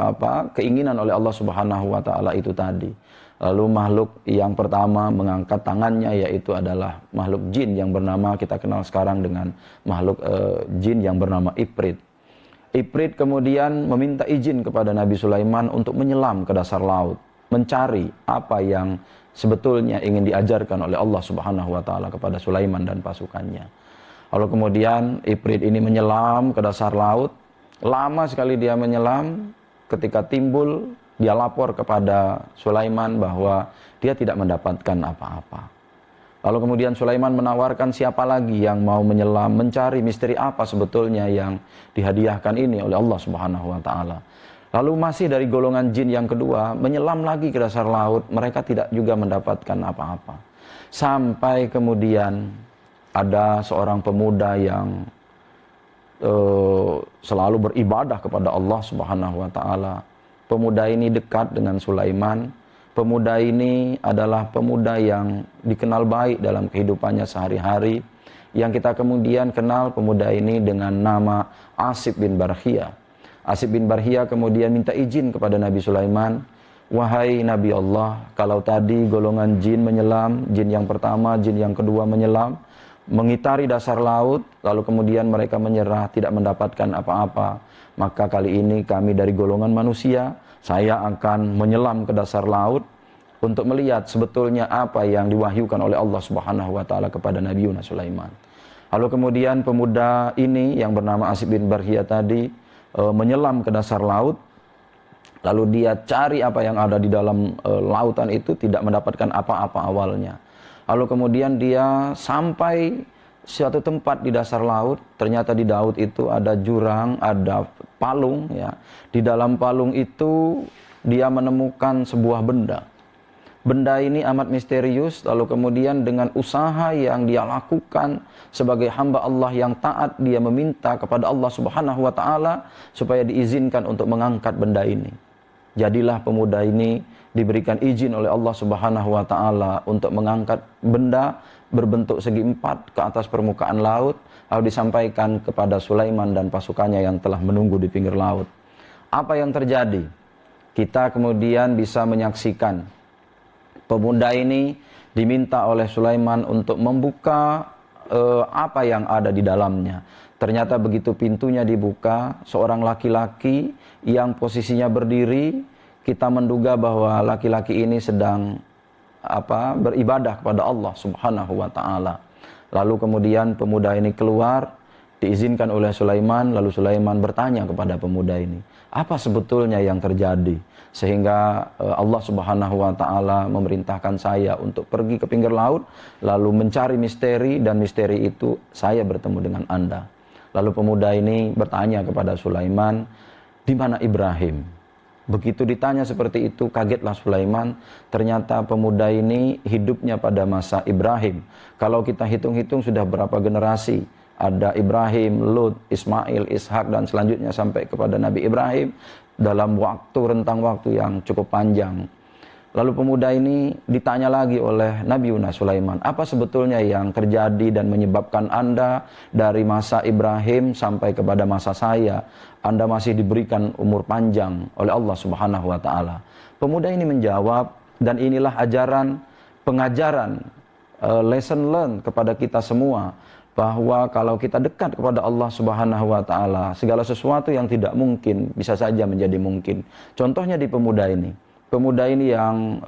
[SPEAKER 15] keinginan oleh Allah Subhanahu wa taala itu tadi. Lalu makhluk yang pertama mengangkat tangannya, yaitu adalah makhluk jin yang bernama, kita kenal sekarang dengan makhluk jin yang bernama Ifrit. Ifrit kemudian meminta izin kepada Nabi Sulaiman untuk menyelam ke dasar laut, mencari apa yang sebetulnya ingin diajarkan oleh Allah Subhanahu wa taala kepada Sulaiman dan pasukannya. Lalu kemudian Ifrit ini menyelam ke dasar laut. Lama sekali dia menyelam. Ketika timbul, dia lapor kepada Sulaiman bahwa dia tidak mendapatkan apa-apa. Lalu kemudian Sulaiman menawarkan siapa lagi yang mau menyelam, mencari misteri apa sebetulnya yang dihadiahkan ini oleh Allah Subhanahu wa taala. Lalu masih dari golongan jin yang kedua menyelam lagi ke dasar laut, mereka tidak juga mendapatkan apa-apa. Sampai kemudian ada seorang pemuda yang selalu beribadah kepada Allah Subhanahu wa taala. Pemuda ini dekat dengan Sulaiman. Pemuda ini adalah pemuda yang dikenal baik dalam kehidupannya sehari-hari. Yang kita kemudian kenal pemuda ini dengan nama Asib bin Barhiyah. Asib bin Barhiyah kemudian minta izin kepada Nabi Sulaiman, "Wahai Nabi Allah, kalau tadi golongan jin menyelam, jin yang pertama, jin yang kedua menyelam, mengitari dasar laut, lalu kemudian mereka menyerah, tidak mendapatkan apa-apa. Maka kali ini kami dari golongan manusia Saya akan menyelam ke dasar laut untuk melihat sebetulnya apa yang diwahyukan oleh Allah Subhanahu wa taala kepada Nabi Yunus Sulaiman. Lalu kemudian pemuda ini yang bernama Asib bin Barhiyah tadi menyelam ke dasar laut. Lalu dia cari apa yang ada di dalam lautan itu, tidak mendapatkan apa-apa awalnya. Lalu kemudian dia sampai suatu tempat di dasar laut. Ternyata di laut itu ada jurang, ada palung ya. Di dalam palung itu dia menemukan sebuah benda. Benda ini amat misterius. Lalu kemudian dengan usaha yang dia lakukan sebagai hamba Allah yang taat, dia meminta kepada Allah Subhanahu wa taala supaya diizinkan untuk mengangkat benda ini. Jadilah pemuda ini diberikan izin oleh Allah Subhanahu wa taala untuk mengangkat benda berbentuk segi empat ke atas permukaan laut, lalu disampaikan kepada Sulaiman dan pasukannya yang telah menunggu di pinggir laut. Apa yang terjadi? Kita kemudian bisa menyaksikan pemuda ini diminta oleh Sulaiman untuk membuka apa yang ada di dalamnya. Ternyata begitu pintunya dibuka, seorang laki-laki yang posisinya berdiri, kita menduga bahwa laki-laki ini sedang beribadah kepada Allah Subhanahu wa taala. Lalu kemudian pemuda ini keluar, diizinkan oleh Sulaiman, lalu Sulaiman bertanya kepada pemuda ini, apa sebetulnya yang terjadi? Sehingga Allah Subhanahu wa taala memerintahkan saya untuk pergi ke pinggir laut, lalu mencari misteri, dan misteri itu saya bertemu dengan Anda. Lalu pemuda ini bertanya kepada Sulaiman, di mana Ibrahim? Begitu ditanya seperti itu, kagetlah Sulaiman. Ternyata pemuda ini hidupnya pada masa Ibrahim. Kalau kita hitung-hitung sudah berapa generasi? Ada Ibrahim, Lut, Ismail, Ishak, dan selanjutnya sampai kepada Nabi Ibrahim dalam rentang waktu yang cukup panjang. Lalu pemuda ini ditanya lagi oleh Nabi Yunus Sulaiman, apa sebetulnya yang terjadi dan menyebabkan Anda dari masa Ibrahim sampai kepada masa saya, Anda masih diberikan umur panjang oleh Allah Subhanahu wa taala. Pemuda ini menjawab, dan inilah pengajaran, lesson learned kepada kita semua, bahwa kalau kita dekat kepada Allah Subhanahu wa taala, segala sesuatu yang tidak mungkin bisa saja menjadi mungkin. Contohnya di pemuda ini. Pemuda ini yang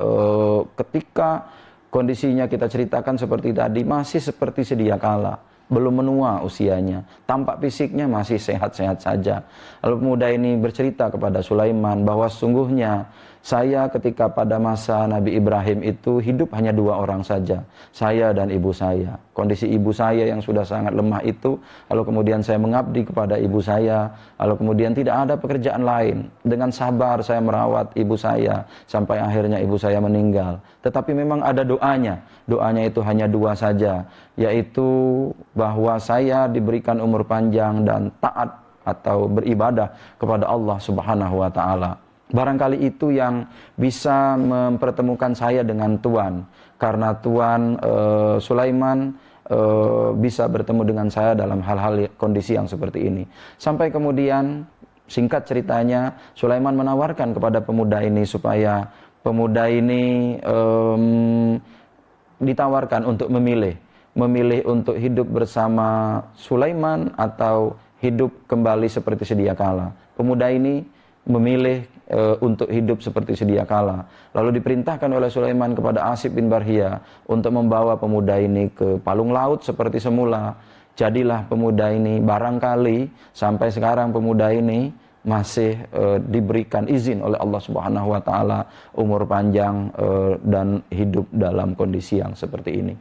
[SPEAKER 15] ketika kondisinya kita ceritakan seperti tadi, masih seperti sedia kala, belum menua usianya, tampak fisiknya masih sehat-sehat saja. Lalu pemuda ini bercerita kepada Sulaiman bahwa sungguhnya saya ketika pada masa Nabi Ibrahim itu hidup hanya 2 orang saja, saya dan ibu saya. Kondisi ibu saya yang sudah sangat lemah itu, lalu kemudian saya mengabdi kepada ibu saya, lalu kemudian tidak ada pekerjaan lain. Dengan sabar saya merawat ibu saya sampai akhirnya ibu saya meninggal. Tetapi memang ada doanya itu hanya 2 saja, yaitu bahwa saya diberikan umur panjang dan taat atau beribadah kepada Allah Subhanahu wa taala. Barangkali itu yang bisa mempertemukan saya dengan Tuhan, karena Tuhan Sulaiman bisa bertemu dengan saya dalam hal-hal kondisi yang seperti ini. Sampai kemudian singkat ceritanya Sulaiman menawarkan kepada pemuda ini supaya pemuda ini ditawarkan untuk memilih untuk hidup bersama Sulaiman atau hidup kembali seperti sedia kala. Pemuda ini memilih untuk hidup seperti sedia kala. Lalu diperintahkan oleh Sulaiman kepada Asib bin Barhiyah untuk membawa pemuda ini ke palung laut seperti semula. Jadilah pemuda ini, barangkali sampai sekarang pemuda ini masih diberikan izin oleh Allah Subhanahu wa taala umur panjang dan hidup dalam kondisi yang seperti ini.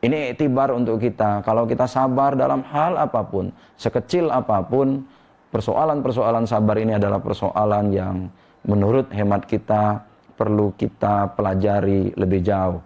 [SPEAKER 15] Ini iktibar untuk kita, kalau kita sabar dalam hal apapun, sekecil apapun, persoalan-persoalan sabar ini adalah persoalan yang menurut hemat kita perlu kita pelajari lebih jauh.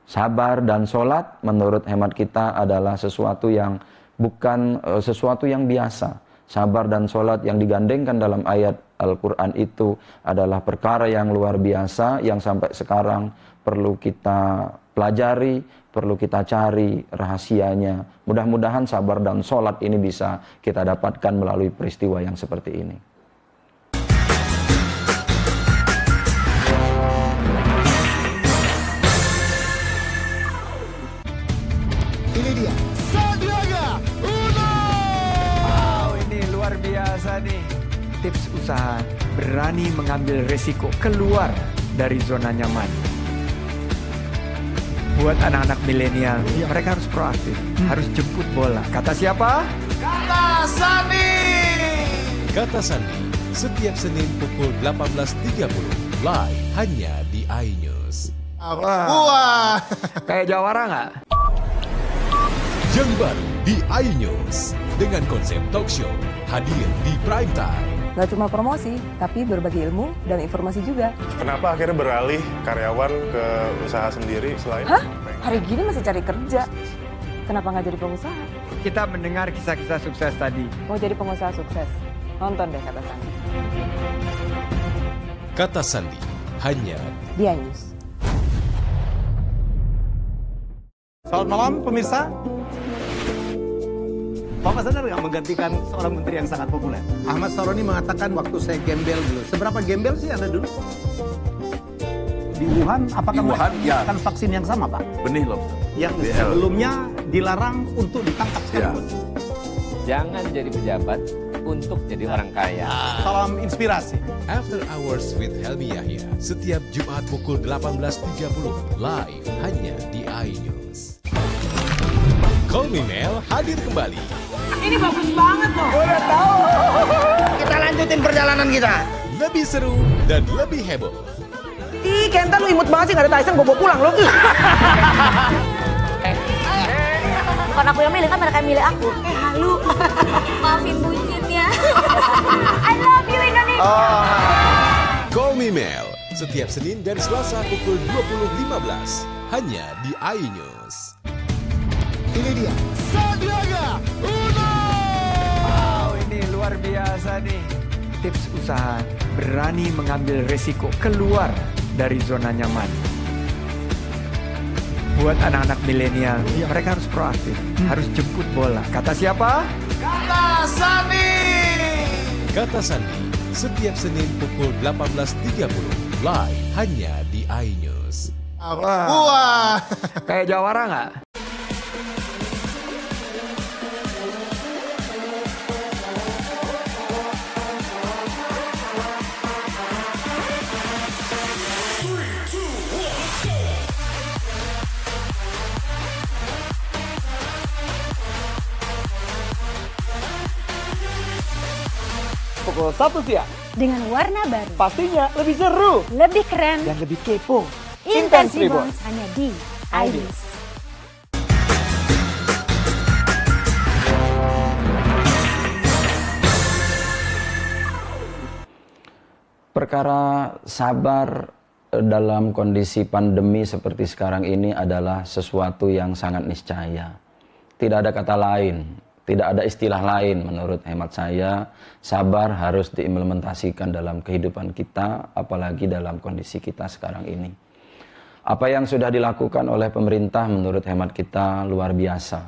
[SPEAKER 15] Sabar dan sholat menurut hemat kita adalah sesuatu yang bukan sesuatu yang biasa. Sabar dan sholat yang digandengkan dalam ayat Al-Quran itu adalah perkara yang luar biasa yang sampai sekarang perlu kita pelajari, perlu kita cari rahasianya. Mudah-mudahan sabar dan sholat ini bisa kita dapatkan melalui peristiwa yang seperti ini.
[SPEAKER 7] Ini dia, Sandiaga Uno!
[SPEAKER 5] Wow, ini luar biasa nih. Tips usaha berani mengambil resiko keluar dari zona nyaman. Buat anak-anak milenial, mereka harus proaktif, harus jemput bola. Kata siapa?
[SPEAKER 7] Kata Sandi. Kata Sandi, setiap Senin pukul 18.30, live hanya di iNews.
[SPEAKER 5] Wah, kayak jawara nggak?
[SPEAKER 7] Yang baru di iNews, dengan konsep talk show, hadir di prime time.
[SPEAKER 12] Gak cuma promosi, tapi berbagi ilmu dan informasi juga.
[SPEAKER 8] Kenapa akhirnya beralih karyawan ke usaha sendiri selain...
[SPEAKER 12] Hah? Hari gini masih cari kerja. Kenapa nggak jadi pengusaha?
[SPEAKER 5] Kita mendengar kisah-kisah sukses tadi.
[SPEAKER 12] Mau jadi pengusaha sukses? Nonton deh Kata Sandi.
[SPEAKER 7] Kata Sandi, hanya
[SPEAKER 12] di iNews.
[SPEAKER 6] Selamat malam pemirsa. Bapak sadar nggak menggantikan seorang menteri yang sangat populer? Ahmad Saroni mengatakan waktu saya gembel dulu. Seberapa gembel sih Anda dulu? Di Wuhan, apakah melakukan vaksin yang sama, Pak?
[SPEAKER 9] Benih lobster.
[SPEAKER 6] Yang sebelumnya dilarang untuk ditangkap sekalipun.
[SPEAKER 9] Jangan jadi pejabat untuk jadi orang kaya.
[SPEAKER 6] Salam inspirasi.
[SPEAKER 7] After Hours with Helmi Yahya, setiap Jumat pukul 18.30, live hanya di iNews. Call Me Mel hadir kembali.
[SPEAKER 11] Ini bagus banget loh.
[SPEAKER 13] Udah tahu.
[SPEAKER 6] Kita lanjutin perjalanan kita.
[SPEAKER 7] Lebih seru dan lebih heboh.
[SPEAKER 13] Ih, Kenta lu imut banget sih, gak ada Tyson, gue bawa pulang lo.
[SPEAKER 14] Bukan aku yang milih, kan mereka yang milih aku.
[SPEAKER 11] Halu.
[SPEAKER 14] Maafin bucinnya. I love you Indonesia.
[SPEAKER 7] Call Me Mel, setiap Senin dan Selasa pukul 20.15, hanya di iNews.
[SPEAKER 6] Ini dia, Sandiaga Uno.
[SPEAKER 5] Wow, ini luar biasa nih. Tips usaha, berani mengambil resiko keluar dari zona nyaman. Buat anak-anak milenial, mereka harus proaktif, harus jemput bola. Kata siapa?
[SPEAKER 7] Kata Sandi. Kata Sandi, setiap Senin pukul 18.30, live hanya di iNews.
[SPEAKER 5] Wah, kayak jawara nggak?
[SPEAKER 13] Pukul 1 siang.
[SPEAKER 14] Dengan warna baru,
[SPEAKER 13] Pastinya lebih seru
[SPEAKER 14] lebih keren,
[SPEAKER 13] dan lebih kepo.
[SPEAKER 14] Intense
[SPEAKER 13] Intense
[SPEAKER 14] Reborn hanya di iNews.
[SPEAKER 15] Perkara sabar dalam kondisi pandemi seperti sekarang ini adalah sesuatu yang sangat niscaya. Tidak ada kata lain, tidak ada istilah lain menurut hemat saya. Sabar harus diimplementasikan dalam kehidupan kita, apalagi dalam kondisi kita sekarang ini. Apa yang sudah dilakukan oleh pemerintah menurut hemat kita luar biasa.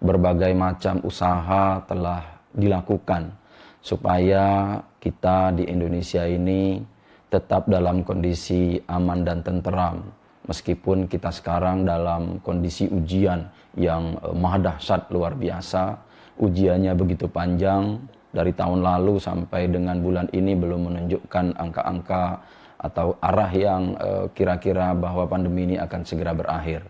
[SPEAKER 15] Berbagai macam usaha telah dilakukan supaya kita di Indonesia ini tetap dalam kondisi aman dan tenteram. Meskipun kita sekarang dalam kondisi ujian yang maha dahsyat luar biasa, ujiannya begitu panjang, dari tahun lalu sampai dengan bulan ini belum menunjukkan angka-angka atau arah yang kira-kira bahwa pandemi ini akan segera berakhir.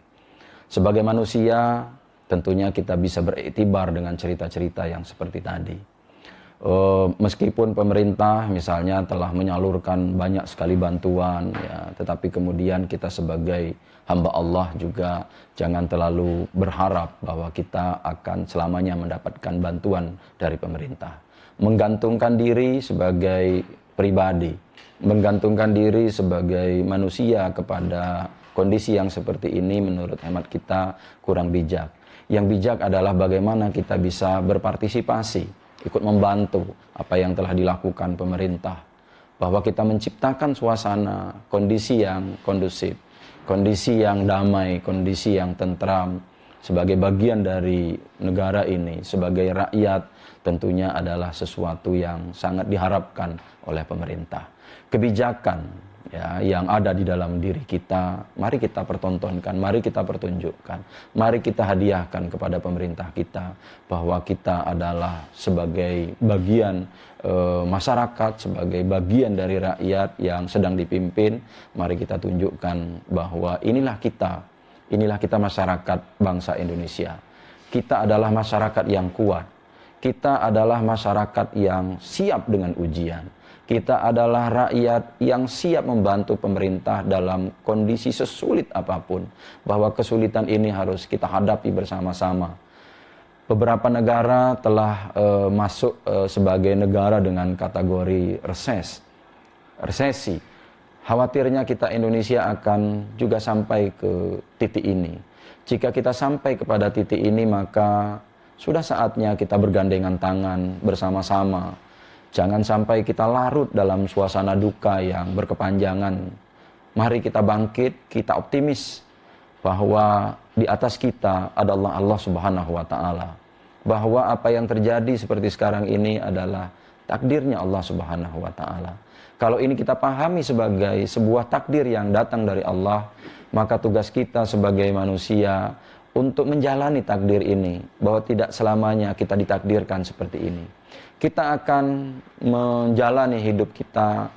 [SPEAKER 15] Sebagai manusia, tentunya kita bisa beriktibar dengan cerita-cerita yang seperti tadi. Meskipun pemerintah misalnya telah menyalurkan banyak sekali bantuan, ya, tetapi kemudian kita sebagai hamba Allah juga jangan terlalu berharap bahwa kita akan selamanya mendapatkan bantuan dari pemerintah. Menggantungkan diri sebagai pribadi, menggantungkan diri sebagai manusia kepada kondisi yang seperti ini menurut hemat kita kurang bijak. Yang bijak adalah bagaimana kita bisa berpartisipasi, ikut membantu apa yang telah dilakukan pemerintah. Bahwa kita menciptakan suasana, kondisi yang kondusif, kondisi yang damai, kondisi yang tentram, sebagai bagian dari negara ini, sebagai rakyat, tentunya adalah sesuatu yang sangat diharapkan oleh pemerintah. Kebijakan ya, yang ada di dalam diri kita, mari kita pertontonkan, mari kita pertunjukkan, mari kita hadiahkan kepada pemerintah kita bahwa kita adalah sebagai bagian masyarakat, sebagai bagian dari rakyat yang sedang dipimpin. Mari kita tunjukkan bahwa inilah kita masyarakat bangsa Indonesia. Kita adalah masyarakat yang kuat, kita adalah masyarakat yang siap dengan ujian. Kita adalah rakyat yang siap membantu pemerintah dalam kondisi sesulit apapun. Bahwa kesulitan ini harus kita hadapi bersama-sama. Beberapa negara telah masuk sebagai negara dengan kategori resesi. Khawatirnya kita Indonesia akan juga sampai ke titik ini. Jika kita sampai kepada titik ini, maka sudah saatnya kita bergandengan tangan bersama-sama. Jangan sampai kita larut dalam suasana duka yang berkepanjangan. Mari kita bangkit, kita optimis bahwa di atas kita adalah Allah Subhanahu wa Ta'ala. Bahwa apa yang terjadi seperti sekarang ini adalah takdirnya Allah Subhanahu wa Ta'ala. Kalau ini kita pahami sebagai sebuah takdir yang datang dari Allah, maka tugas kita sebagai manusia untuk menjalani takdir ini, bahwa tidak selamanya kita ditakdirkan seperti ini. Kita akan menjalani hidup kita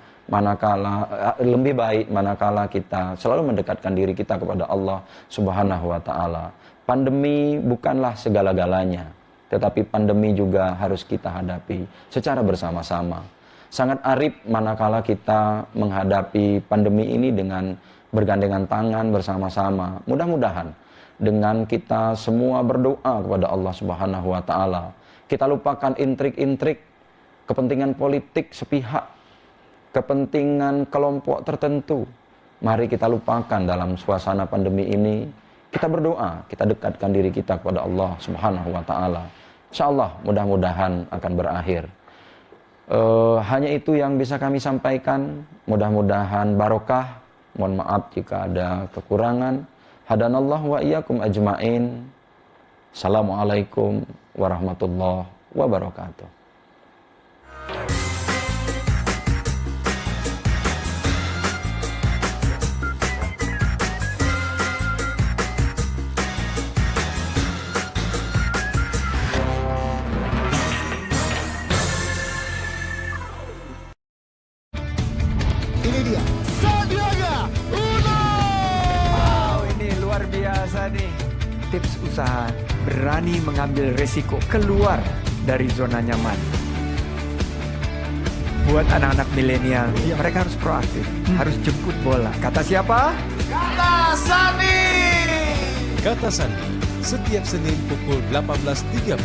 [SPEAKER 15] lebih baik manakala kita selalu mendekatkan diri kita kepada Allah Subhanahu wa Ta'ala. Pandemi bukanlah segala-galanya, tetapi pandemi juga harus kita hadapi secara bersama-sama. Sangat arif manakala kita menghadapi pandemi ini dengan bergandengan tangan bersama-sama. Mudah-mudahan dengan kita semua berdoa kepada Allah Subhanahu wa Ta'ala, kita lupakan intrik-intrik kepentingan politik sepihak, kepentingan kelompok tertentu. Mari kita lupakan dalam suasana pandemi ini. Kita berdoa, kita dekatkan diri kita kepada Allah Subhanahu wa Ta'ala. Insyaallah mudah-mudahan akan berakhir. Hanya itu yang bisa kami sampaikan. Mudah-mudahan barokah. Mohon maaf jika ada kekurangan. Hadanallahu wa iyyakum ajmain. Assalamualaikum warahmatullahi wabarakatuh.
[SPEAKER 5] Ini dia, Sandiaga Uno. Wow, ini luar biasa nih. Tips usaha, berani mengambil resiko, keluar dari zona nyaman. Buat anak-anak milenial, mereka harus proaktif, harus jemput bola. Kata siapa?
[SPEAKER 7] Kata Sandi. Kata Sandi, setiap Senin pukul 18.30,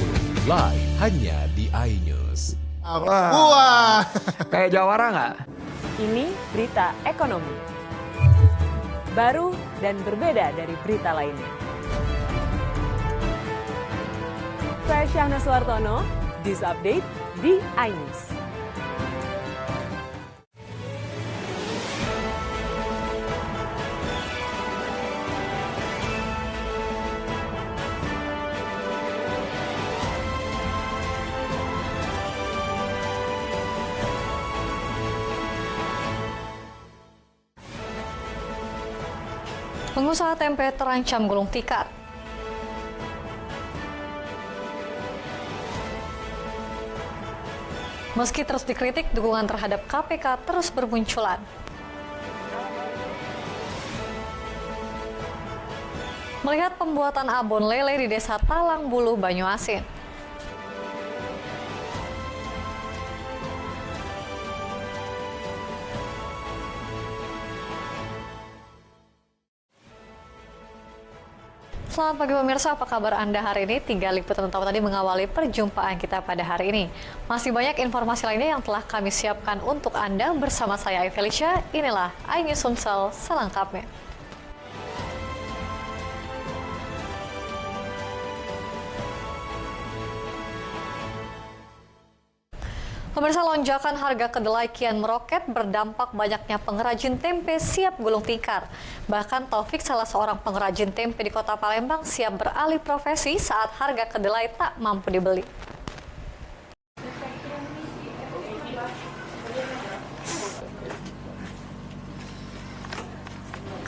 [SPEAKER 7] live hanya di iNews.
[SPEAKER 5] Wah, kayak jawara nggak?
[SPEAKER 4] Ini berita ekonomi. Baru dan berbeda dari berita lainnya. Saya Syahna Suartono, News Update di iNews.
[SPEAKER 16] Pengusaha tempe terancam gulung tikar. Meski terus dikritik, dukungan terhadap KPK terus bermunculan. Melihat pembuatan abon lele di Desa Talang Bulu, Banyuasin. Selamat pagi pemirsa, apa kabar Anda hari ini? 3 liputan utama tadi mengawali perjumpaan kita pada hari ini. Masih banyak informasi lainnya yang telah kami siapkan untuk Anda bersama saya Felicia. Inilah iNews Sumsel selengkapnya. Pemirsa, lonjakan harga kedelai kian meroket berdampak banyaknya pengrajin tempe siap gulung tikar. Bahkan Taufik, salah seorang pengrajin tempe di Kota Palembang, siap beralih profesi saat harga kedelai tak mampu dibeli.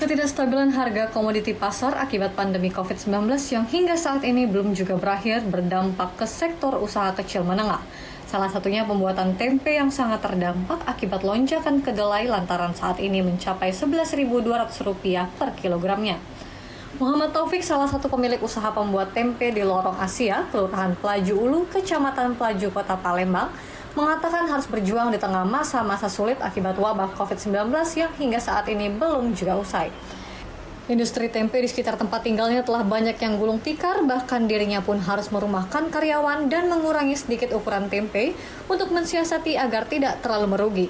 [SPEAKER 16] Ketidakstabilan harga komoditi pasar akibat pandemi COVID-19 yang hingga saat ini belum juga berakhir berdampak ke sektor usaha kecil menengah. Salah satunya pembuatan tempe yang sangat terdampak akibat lonjakan kedelai lantaran saat ini mencapai Rp11.200 per kilogramnya. Muhammad Taufik, salah satu pemilik usaha pembuat tempe di Lorong Asia, Kelurahan Pelaju Ulu, Kecamatan Pelaju, Kota Palembang, mengatakan harus berjuang di tengah masa-masa sulit akibat wabah COVID-19 yang hingga saat ini belum juga usai. Industri tempe di sekitar tempat tinggalnya telah banyak yang gulung tikar, bahkan dirinya pun harus merumahkan karyawan dan mengurangi sedikit ukuran tempe untuk mensiasati agar tidak terlalu merugi.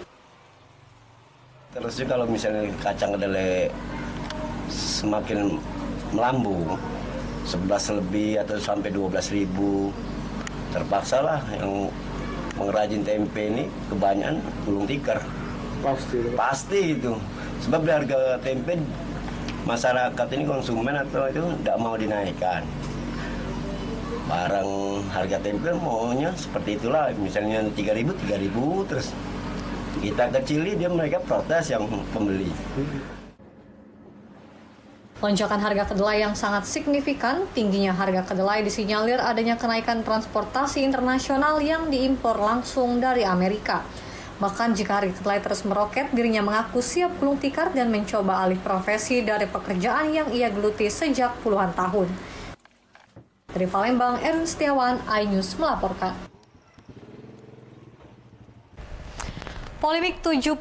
[SPEAKER 17] Terus kalau misalnya kacang kedelai semakin melambung, 11 lebih atau sampai 12.000, terpaksalah yang mengrajin tempe ini kebanyakan gulung tikar. Pasti itu. Sebab harga tempe masyarakat ini, konsumen atau itu tidak mau dinaikkan. Barang harga tempe maunya seperti itulah, misalnya 3.000 terus kita kecili, mereka protes yang pembeli.
[SPEAKER 16] Lonjakan harga kedelai yang sangat signifikan, tingginya harga kedelai disinyalir adanya kenaikan transportasi internasional yang diimpor langsung dari Amerika. Bahkan jika harga kedelai terus meroket, dirinya mengaku siap gulung tikar dan mencoba alih profesi dari pekerjaan yang ia geluti sejak puluhan tahun. Dari Palembang, Erwin Setiawan, iNews melaporkan. Polemik 75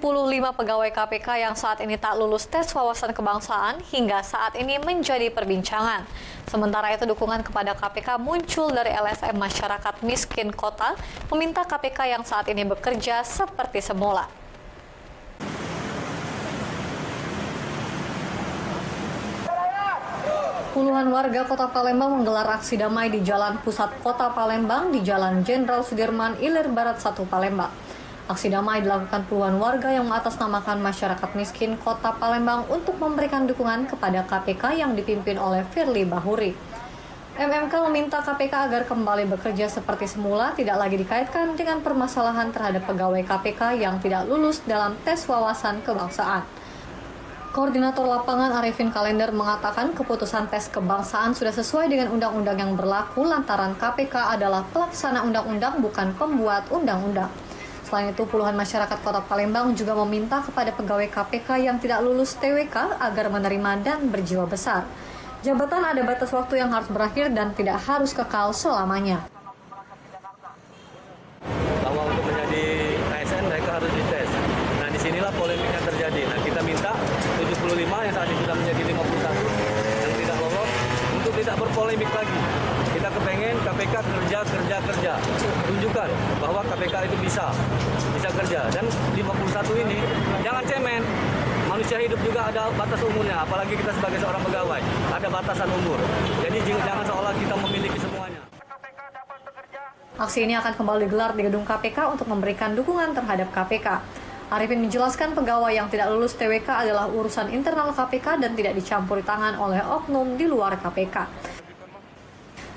[SPEAKER 16] pegawai KPK yang saat ini tak lulus tes wawasan kebangsaan hingga saat ini menjadi perbincangan. Sementara itu, dukungan kepada KPK muncul dari LSM Masyarakat Miskin Kota, meminta KPK yang saat ini bekerja seperti semula. Puluhan warga Kota Palembang menggelar aksi damai di Jalan Pusat Kota Palembang di Jalan Jenderal Sudirman, Ilir Barat 1 Palembang. Aksi damai dilakukan puluhan warga yang mengatasnamakan masyarakat miskin Kota Palembang untuk memberikan dukungan kepada KPK yang dipimpin oleh Firly Bahuri. MMK meminta KPK agar kembali bekerja seperti semula, tidak lagi dikaitkan dengan permasalahan terhadap pegawai KPK yang tidak lulus dalam tes wawasan kebangsaan. Koordinator lapangan Arifin Kalender mengatakan keputusan tes kebangsaan sudah sesuai dengan undang-undang yang berlaku lantaran KPK adalah pelaksana undang-undang bukan pembuat undang-undang. Selain itu, puluhan masyarakat Kota Palembang juga meminta kepada pegawai KPK yang tidak lulus TWK agar menerima dan berjiwa besar. Jabatan ada batas waktu yang harus berakhir dan tidak harus kekal selamanya.
[SPEAKER 18] Bahwa untuk menjadi ASN mereka harus dites. Nah, disinilah polemik yang terjadi. Nah, kita minta 75 yang saat ini sudah menjadi 51 yang tidak lolos untuk tidak berpolemik lagi. Kita kepengen KPK kerja. Tunjukkan bahwa KPK itu bisa kerja. Dan 51 ini jangan cemen. Manusia hidup juga ada batas umurnya, apalagi kita sebagai seorang pegawai. Ada batasan umur. Jadi jangan seolah kita memiliki semuanya.
[SPEAKER 16] Aksi ini akan kembali digelar di gedung KPK untuk memberikan dukungan terhadap KPK. Arifin menjelaskan pegawai yang tidak lulus TWK adalah urusan internal KPK dan tidak dicampuri tangan oleh oknum di luar KPK.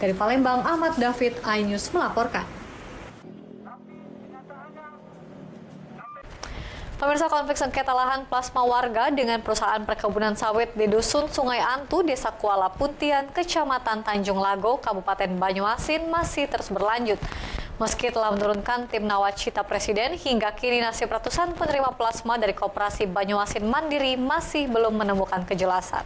[SPEAKER 16] Dari Palembang, Ahmad David, iNews melaporkan. Pemirsa, konflik sengketa lahan plasma warga dengan perusahaan perkebunan sawit di Dusun Sungai Antu, Desa Kuala Puntian, Kecamatan Tanjung Lago, Kabupaten Banyuasin masih terus berlanjut. Meski telah menurunkan tim nawacita Presiden, hingga kini nasib ratusan penerima plasma dari Koperasi Banyuasin Mandiri masih belum menemukan kejelasan.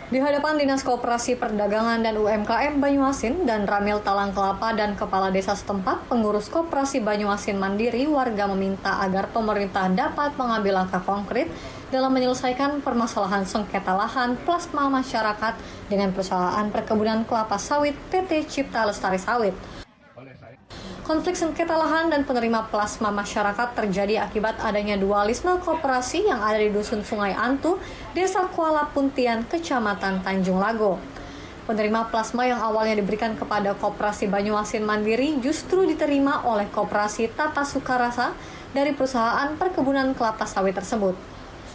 [SPEAKER 16] Di hadapan Dinas Koperasi Perdagangan dan UMKM Banyuasin dan Ramil Talang Kelapa dan Kepala Desa setempat, pengurus Koperasi Banyuasin Mandiri, warga meminta agar pemerintah dapat mengambil langkah konkret dalam menyelesaikan permasalahan sengketa lahan plasma masyarakat dengan perusahaan perkebunan kelapa sawit PT Cipta Lestari Sawit. Konflik sengketa lahan dan penerima plasma masyarakat terjadi akibat adanya dualisme koperasi yang ada di Dusun Sungai Antu, Desa Kuala Puntian, Kecamatan Tanjung Lago. Penerima plasma yang awalnya diberikan kepada Koperasi Banyuasin Mandiri justru diterima oleh Koperasi Tata Sukarasa dari perusahaan perkebunan kelapa sawit tersebut.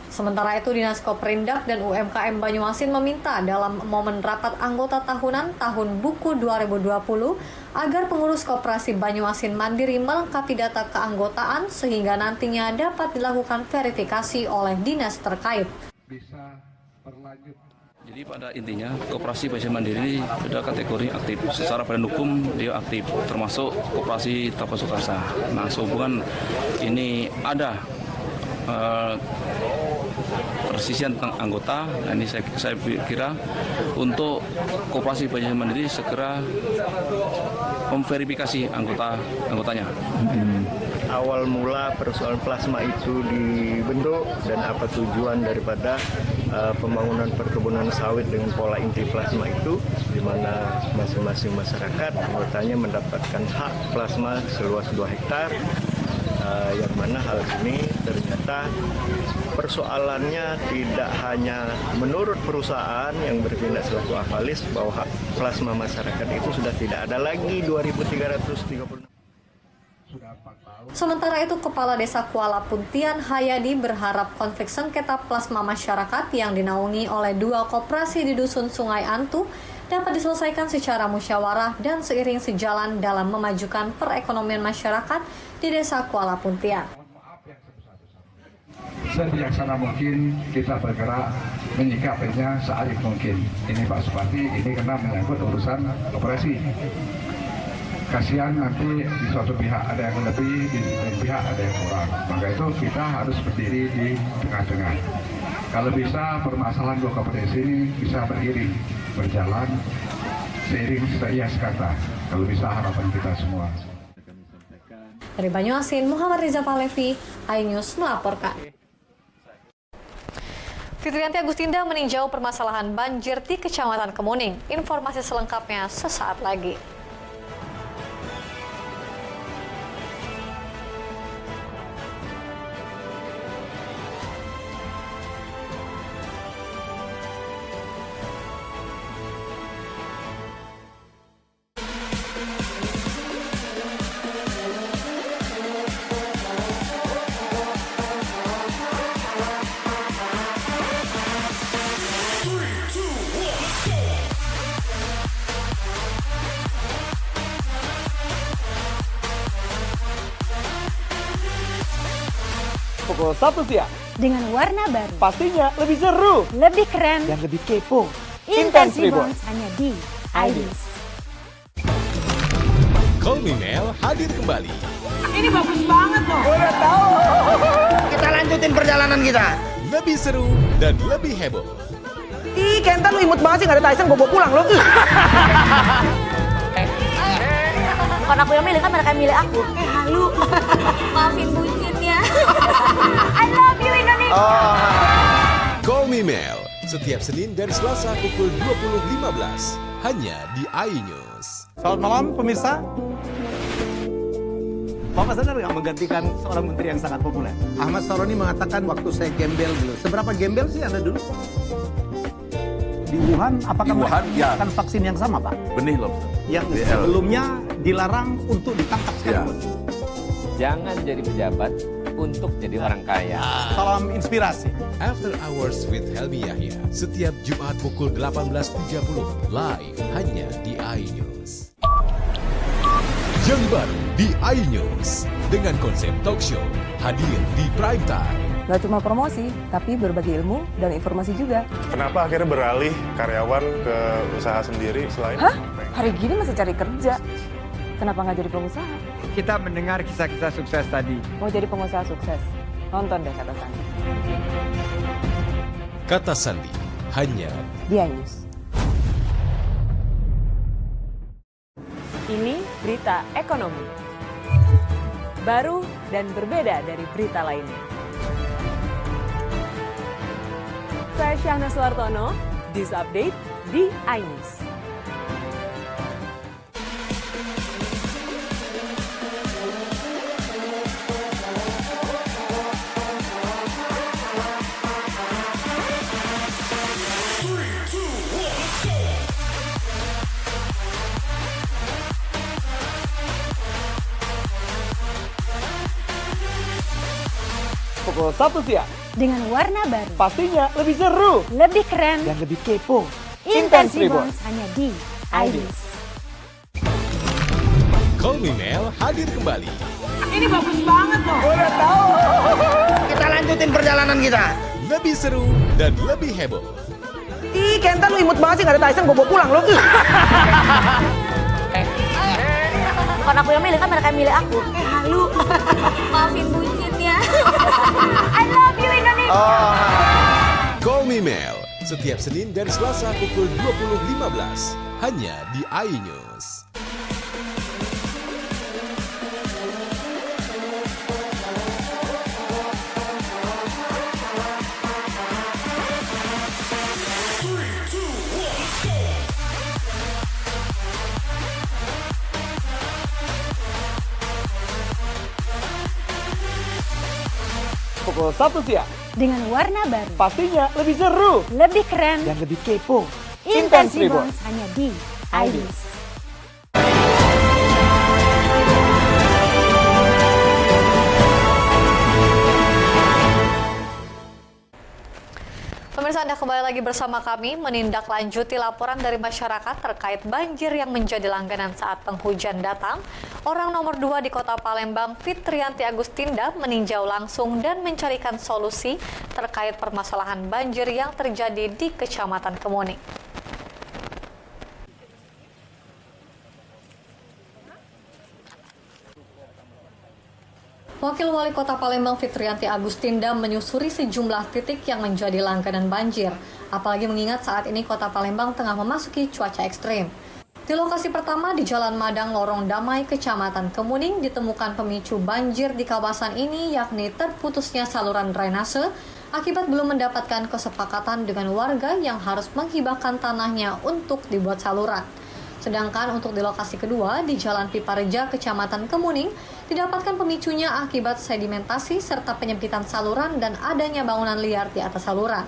[SPEAKER 16] Sementara itu, Dinas Koperindak dan UMKM Banyuasin meminta dalam momen rapat anggota tahunan tahun buku 2020 agar pengurus Koperasi Banyuasin Mandiri melengkapi data keanggotaan sehingga nantinya dapat dilakukan verifikasi oleh dinas terkait.
[SPEAKER 19] Jadi pada intinya Koperasi Banyuasin Mandiri ini sudah kategori aktif. Secara badan hukum dia aktif, termasuk Koperasi Tata Sukarasa. Nah, sehubungan ini ada persisian tentang anggota. Nah, ini saya kira untuk Koperasi Banyuasin Mandiri segera memverifikasi anggotanya.
[SPEAKER 20] Awal mula persoalan plasma itu dibentuk dan apa tujuan daripada pembangunan perkebunan sawit dengan pola inti plasma itu, di mana masing-masing masyarakat anggotanya mendapatkan hak plasma seluas 2 hektar, yang mana hal ini ternyata persoalannya tidak hanya menurut perusahaan yang bertindak selaku avalis bahwa hak plasma masyarakat itu sudah tidak ada lagi 2.336.
[SPEAKER 16] Sementara itu, Kepala Desa Kuala Puntian Hayadi berharap konflik sengketa plasma masyarakat yang dinaungi oleh 2 koperasi di Dusun Sungai Antu dapat diselesaikan secara musyawarah dan seiring sejalan dalam memajukan perekonomian masyarakat di Desa Kuala Puntian.
[SPEAKER 21] Sebijaksana mungkin kita bergerak menyikapinya seadil mungkin. Ini Pak Supati, ini kena menyangkut urusan koperasi. Kasihan nanti di suatu pihak ada yang lebih, di lain pihak ada yang kurang. Maka itu kita harus berdiri di tengah-tengah. Kalau bisa permasalahan 2 koperasi ini bisa beriring, berjalan seiring seias kata. Kalau bisa harapan kita semua.
[SPEAKER 16] Dari Banyuasin, Muhammad Riza Palevi, iNews melaporkan. Fitrianti Agustinda meninjau permasalahan banjir di Kecamatan Kemuning. Informasi selengkapnya sesaat lagi.
[SPEAKER 22] Pukul 1 siang.
[SPEAKER 23] Dengan warna baru.
[SPEAKER 22] Pastinya lebih seru.
[SPEAKER 23] Lebih keren.
[SPEAKER 22] Dan lebih kepo.
[SPEAKER 23] Intense Reborn hanya di iNews.
[SPEAKER 7] Call Me Mel hadir kembali.
[SPEAKER 13] Ini bagus banget loh.
[SPEAKER 22] Udah tahu.
[SPEAKER 13] Kita lanjutin perjalanan kita.
[SPEAKER 7] Lebih seru dan lebih heboh.
[SPEAKER 13] Ih, Kenta lu imut banget sih, gak ada Tyson, gue bawa pulang lo.
[SPEAKER 14] Bukan aku yang milih, kan mereka yang milih aku.
[SPEAKER 13] Halu.
[SPEAKER 14] Maafin bucin ya. I love you Indonesia.
[SPEAKER 7] Call Me Mel setiap Senin dan Selasa pukul 20.15 hanya di iNews.
[SPEAKER 6] Selamat malam pemirsa. Bapak sadar nggak menggantikan seorang menteri yang sangat populer? Ahmad Saroni mengatakan waktu saya gembel dulu. Seberapa gembel sih Anda dulu? Di Wuhan, apakah mereka menggunakan vaksin yang sama, Pak?
[SPEAKER 24] Benih lobster.
[SPEAKER 6] Yang sebelumnya dilarang untuk ditangkap sekarang.
[SPEAKER 9] Jangan jadi pejabat untuk jadi orang kaya.
[SPEAKER 6] Salam inspirasi.
[SPEAKER 7] After Hours with Helmi Yahya setiap Jumat pukul 18.30 live hanya di iNews. Yang baru di iNews dengan konsep talk show hadir di prime time.
[SPEAKER 12] Gak cuma promosi, tapi berbagi ilmu dan informasi juga.
[SPEAKER 8] Kenapa akhirnya beralih karyawan ke usaha sendiri selain?
[SPEAKER 12] Hah? Hari gini masih cari kerja. Kenapa nggak jadi pengusaha?
[SPEAKER 5] Kita mendengar kisah-kisah sukses tadi.
[SPEAKER 12] Mau jadi pengusaha sukses? Nonton deh Kata Sandi.
[SPEAKER 7] Kata Sandi hanya
[SPEAKER 12] di iNews.
[SPEAKER 4] Ini berita ekonomi. Baru dan berbeda dari berita lainnya. Saya Syahna Suartono, This Update di iNews.
[SPEAKER 22] pukul 1 siang.
[SPEAKER 23] Dengan warna baru.
[SPEAKER 22] Pastinya lebih seru.
[SPEAKER 23] Lebih keren.
[SPEAKER 22] Dan lebih kepo.
[SPEAKER 23] Intense Reborn hanya di iNews.
[SPEAKER 7] Call Me Mel hadir kembali.
[SPEAKER 13] Ini bagus banget loh.
[SPEAKER 22] Udah tahu.
[SPEAKER 13] Kita lanjutin perjalanan kita.
[SPEAKER 7] Lebih seru dan lebih heboh.
[SPEAKER 13] Ih, Kenta lu imut banget sih, gak ada Tyson, gue bawa pulang lo.
[SPEAKER 14] Bukan aku yang milih, kan mereka yang milih aku. Halu. Maafin bucin ya. I love you Indonesia.
[SPEAKER 7] Call Me Mel setiap Senin dan Selasa pukul 20.15 hanya di iNews.
[SPEAKER 22] Pukul 1 siang.
[SPEAKER 23] Dengan warna baru.
[SPEAKER 22] Pastinya lebih seru.
[SPEAKER 23] Lebih keren.
[SPEAKER 22] Dan lebih kepo.
[SPEAKER 23] Intense Reborn hanya di iNews.
[SPEAKER 16] Pemirsa, Anda kembali lagi bersama kami menindaklanjuti laporan dari masyarakat terkait banjir yang menjadi langganan saat penghujan datang. Orang nomor 2 di Kota Palembang, Fitrianti Agustinda, meninjau langsung dan mencarikan solusi terkait permasalahan banjir yang terjadi di Kecamatan Kemuning. Wakil Wali Kota Palembang Fitrianti Agustinda menyusuri sejumlah titik yang menjadi langganan banjir, apalagi mengingat saat ini Kota Palembang tengah memasuki cuaca ekstrim. Di lokasi pertama di Jalan Madang Lorong Damai, Kecamatan Kemuning, ditemukan pemicu banjir di kawasan ini, yakni terputusnya saluran drainase akibat belum mendapatkan kesepakatan dengan warga yang harus menghibahkan tanahnya untuk dibuat saluran. Sedangkan untuk di lokasi kedua, di Jalan Pipareja, Kecamatan Kemuning, didapatkan pemicunya akibat sedimentasi serta penyempitan saluran dan adanya bangunan liar di atas saluran.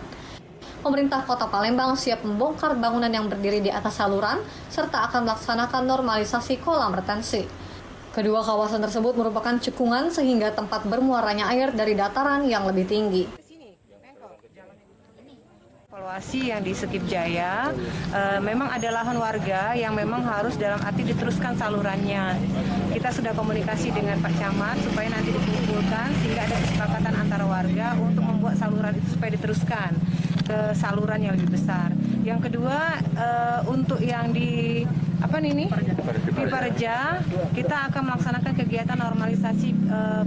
[SPEAKER 16] Pemerintah Kota Palembang siap membongkar bangunan yang berdiri di atas saluran, serta akan melaksanakan normalisasi kolam retensi. Kedua kawasan tersebut merupakan cekungan sehingga tempat bermuaranya air dari dataran yang lebih tinggi.
[SPEAKER 2] Evaluasi yang di Sekip Jaya, memang ada lahan warga yang memang harus dalam arti diteruskan salurannya. Kita sudah komunikasi dengan Pak Camat supaya nanti dikumpulkan sehingga ada kesepakatan antara warga untuk membuat saluran itu supaya diteruskan ke saluran yang lebih besar. Yang kedua, untuk yang di Pipareja, kita akan melaksanakan kegiatan normalisasi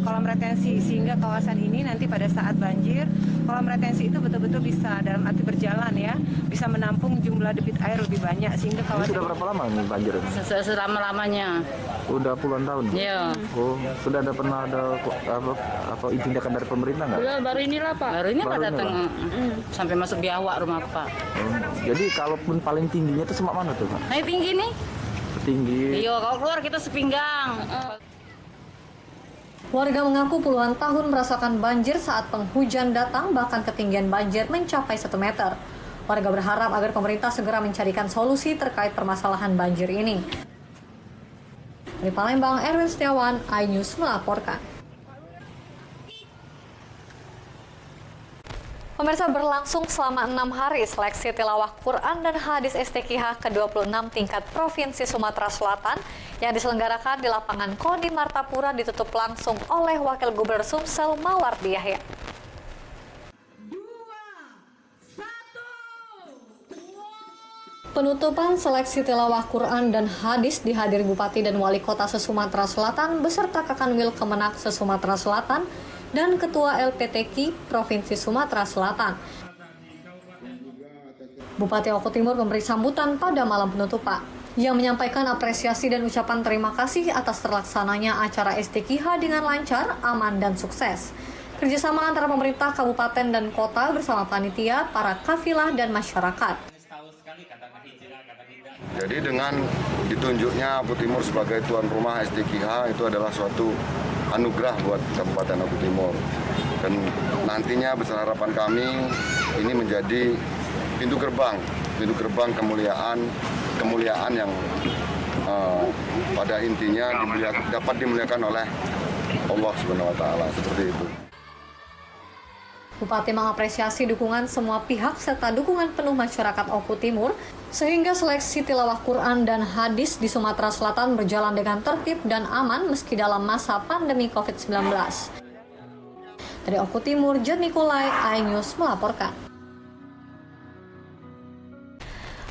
[SPEAKER 2] kolam retensi sehingga kawasan ini nanti pada saat banjir, kolam retensi itu betul-betul bisa dalam arti berjalan ya, bisa menampung jumlah debit air lebih banyak sehingga kawasan.
[SPEAKER 3] Sudah berapa lama nih banjir?
[SPEAKER 2] Selama-lamanya.
[SPEAKER 3] Udah puluhan tahun.
[SPEAKER 2] Iya.
[SPEAKER 3] Oh, sudah pernah ada apa tindakan dari pemerintah nggak?
[SPEAKER 2] Belum, baru inilah Pak. Baru ini Pak datang sampai masuk biawak rumah Pak.
[SPEAKER 3] Jadi kalaupun paling tingginya itu semak mana tuh Pak?
[SPEAKER 2] Naik tinggi nih.
[SPEAKER 3] Tinggi.
[SPEAKER 2] Iya, kalau keluar kita sepinggang.
[SPEAKER 16] Warga mengaku puluhan tahun merasakan banjir saat penghujan datang, bahkan ketinggian banjir mencapai 1 meter. Warga berharap agar pemerintah segera mencarikan solusi terkait permasalahan banjir ini. Dari Palembang, Erwin Setiawan, iNews melaporkan. Pemirsa, berlangsung selama 6 hari seleksi tilawah Quran dan hadis STQH ke-26 tingkat Provinsi Sumatera Selatan yang diselenggarakan di lapangan Kodim Martapura ditutup langsung oleh Wakil Gubernur Sumsel Mawardi Yahya. Penutupan seleksi tilawah Quran dan hadis dihadiri Bupati dan Wali Kota se-Sumatera Selatan beserta Kakanwil Kemenak se-Sumatera Selatan dan Ketua LPTQ Provinsi Sumatera Selatan. Bupati Oku Timur memberi sambutan pada malam penutupan, yang menyampaikan apresiasi dan ucapan terima kasih atas terlaksananya acara STQH dengan lancar, aman, dan sukses. Kerjasama antara pemerintah kabupaten dan kota bersama panitia, para kafilah, dan masyarakat.
[SPEAKER 10] Jadi dengan ditunjuknya Oku Timur sebagai tuan rumah STQH itu adalah suatu anugerah buat Kabupaten Oku Timur. Dan nantinya besar harapan kami ini menjadi pintu gerbang kemuliaan yang pada intinya dapat dimuliakan oleh Allah Subhanahu wa taala, seperti itu.
[SPEAKER 16] Bupati mengapresiasi dukungan semua pihak serta dukungan penuh masyarakat Oku Timur sehingga seleksi tilawah Quran dan hadis di Sumatera Selatan berjalan dengan tertib dan aman meski dalam masa pandemi COVID-19. Dari Oku Timur, Jen Nikolai, iNews melaporkan.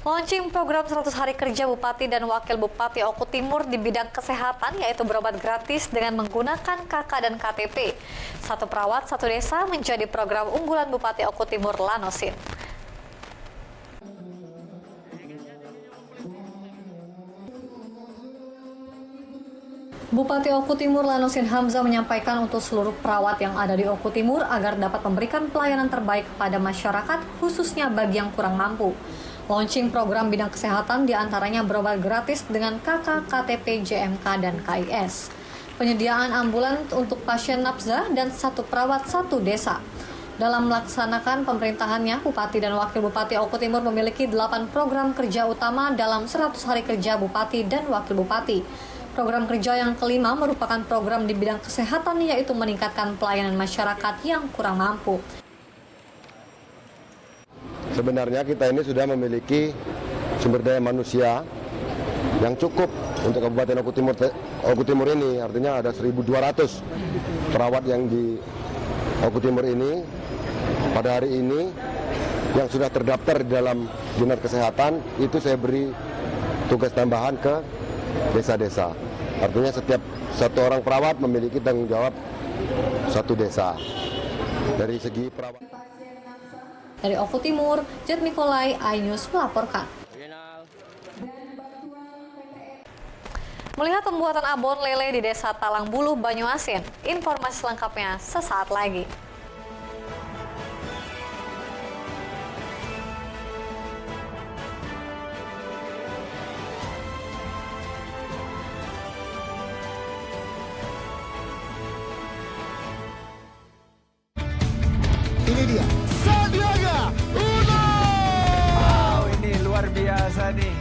[SPEAKER 16] Launching program 100 hari kerja Bupati dan Wakil Bupati Oku Timur di bidang kesehatan, yaitu berobat gratis dengan menggunakan KK dan KTP. Satu perawat, satu desa menjadi program unggulan Bupati Oku Timur Lanosin. Bupati Oku Timur Lanosin Hamzah menyampaikan untuk seluruh perawat yang ada di Oku Timur agar dapat memberikan pelayanan terbaik kepada masyarakat, khususnya bagi yang kurang mampu. Launching program bidang kesehatan diantaranya berobat gratis dengan KK, KTP, JMK, dan KIS. Penyediaan ambulan untuk pasien nafza dan satu perawat satu desa. Dalam melaksanakan pemerintahannya, Bupati dan Wakil Bupati Oku Timur memiliki 8 program kerja utama dalam 100 hari kerja Bupati dan Wakil Bupati. Program kerja yang kelima merupakan program di bidang kesehatan, yaitu meningkatkan pelayanan masyarakat yang kurang mampu.
[SPEAKER 10] Sebenarnya kita ini sudah memiliki sumber daya manusia yang cukup untuk Kabupaten Oku Timur ini. Artinya ada 1.200 perawat yang di Oku Timur ini pada hari ini yang sudah terdaftar di dalam Dinas Kesehatan. Itu saya beri tugas tambahan ke desa-desa. Artinya setiap satu orang perawat memiliki tanggung jawab satu desa. Dari segi perawat.
[SPEAKER 16] Dari Oku Timur, Jet Nikolai, iNews melaporkan. Melihat pembuatan abon lele di Desa Talangbulu, Banyuasin, informasi selengkapnya sesaat lagi.
[SPEAKER 6] Ini dia, Sandiaga Uno.
[SPEAKER 5] Wow, ini luar biasa nih.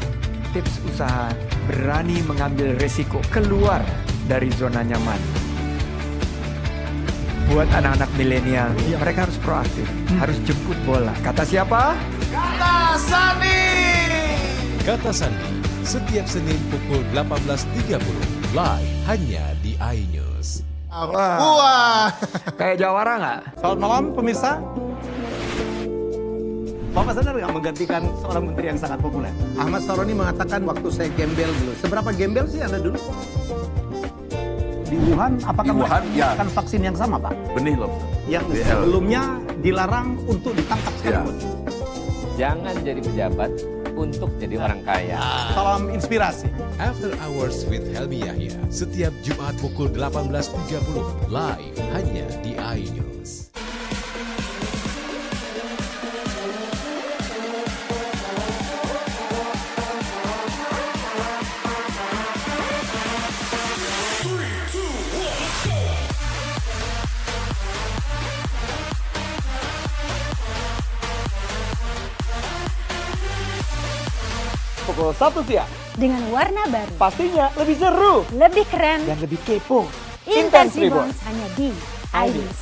[SPEAKER 5] Tips usaha, berani mengambil resiko, keluar dari zona nyaman. Buat anak-anak milenial, mereka harus proaktif, harus jemput bola. Kata siapa?
[SPEAKER 6] Kata Sandi.
[SPEAKER 7] Kata Sandi, setiap Senin pukul 18.30, live hanya di iNews.
[SPEAKER 6] Wah.
[SPEAKER 5] Kayak jawara nggak?
[SPEAKER 6] Selamat malam pemirsa. Bapak sadar nggak menggantikan seorang menteri yang sangat populer? Ahmad Saroni mengatakan waktu saya gembel dulu. Seberapa gembel sih Anda dulu? Di Wuhan, apakah mereka menggunakan vaksin yang sama, Pak?
[SPEAKER 9] Benih loh.
[SPEAKER 6] Yang sebelumnya dilarang untuk ditangkap sekalipun.
[SPEAKER 9] Jangan jadi pejabat untuk jadi orang kaya.
[SPEAKER 6] Salam inspirasi.
[SPEAKER 7] After Hours with Helmi Yahya, setiap Jumat pukul 18.30, live hanya di iNews.
[SPEAKER 22] Pukul 1 siang.
[SPEAKER 23] Dengan warna baru,
[SPEAKER 22] Pastinya lebih seru
[SPEAKER 23] lebih keren,
[SPEAKER 22] dan lebih kepo.
[SPEAKER 23] Intense Reborns hanya di iNews.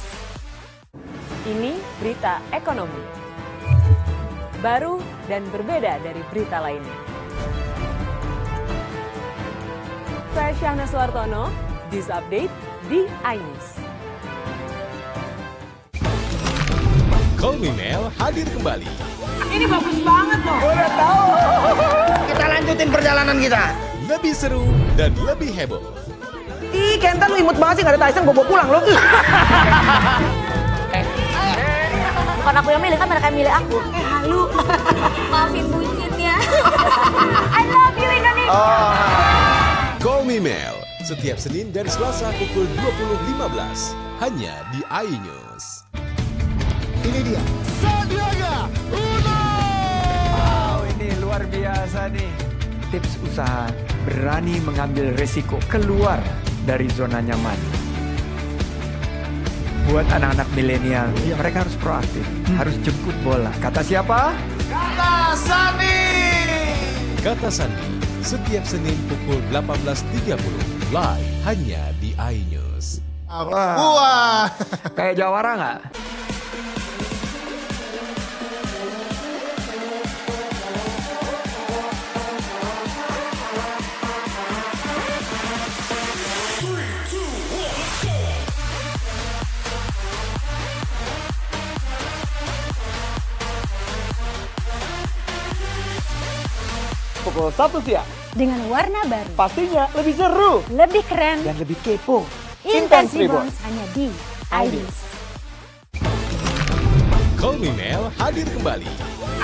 [SPEAKER 4] Ini berita ekonomi. Baru dan berbeda dari berita lainnya. Saya Syahna Suartono, This Update di iNews.
[SPEAKER 7] Call Me Mel hadir kembali.
[SPEAKER 13] Ini bagus banget loh.
[SPEAKER 22] Udah tahu.
[SPEAKER 13] Kita lanjutin perjalanan kita.
[SPEAKER 7] Lebih seru dan lebih heboh.
[SPEAKER 13] Ih, Kenta lu imut banget sih, gak ada Tyson, gue bawa pulang lo.
[SPEAKER 14] Bukan aku yang milih, kan mereka yang milih aku. Halu. Maafin bucin ya. I love you Indonesia.
[SPEAKER 7] Call Me Mel, setiap Senin dan Selasa pukul 20.15, hanya di iNews.
[SPEAKER 6] Ini dia, Sandiaga Uno.
[SPEAKER 5] Wow, ini luar biasa nih. Tips usaha, berani mengambil resiko, keluar dari zona nyaman. Buat anak-anak milenial, mereka harus proaktif, harus jemput bola. Kata siapa?
[SPEAKER 6] Kata Sandi.
[SPEAKER 7] Kata Sandi, setiap Senin pukul 18.30, live hanya di iNews.
[SPEAKER 6] Wah.
[SPEAKER 5] Kayak jawara nggak?
[SPEAKER 22] pukul 1 siang.
[SPEAKER 23] Dengan warna baru.
[SPEAKER 22] Pastinya lebih seru.
[SPEAKER 23] Lebih keren.
[SPEAKER 22] Dan lebih kepo.
[SPEAKER 23] Intense Reborns hanya di iNews.
[SPEAKER 7] Call Me Mel hadir kembali.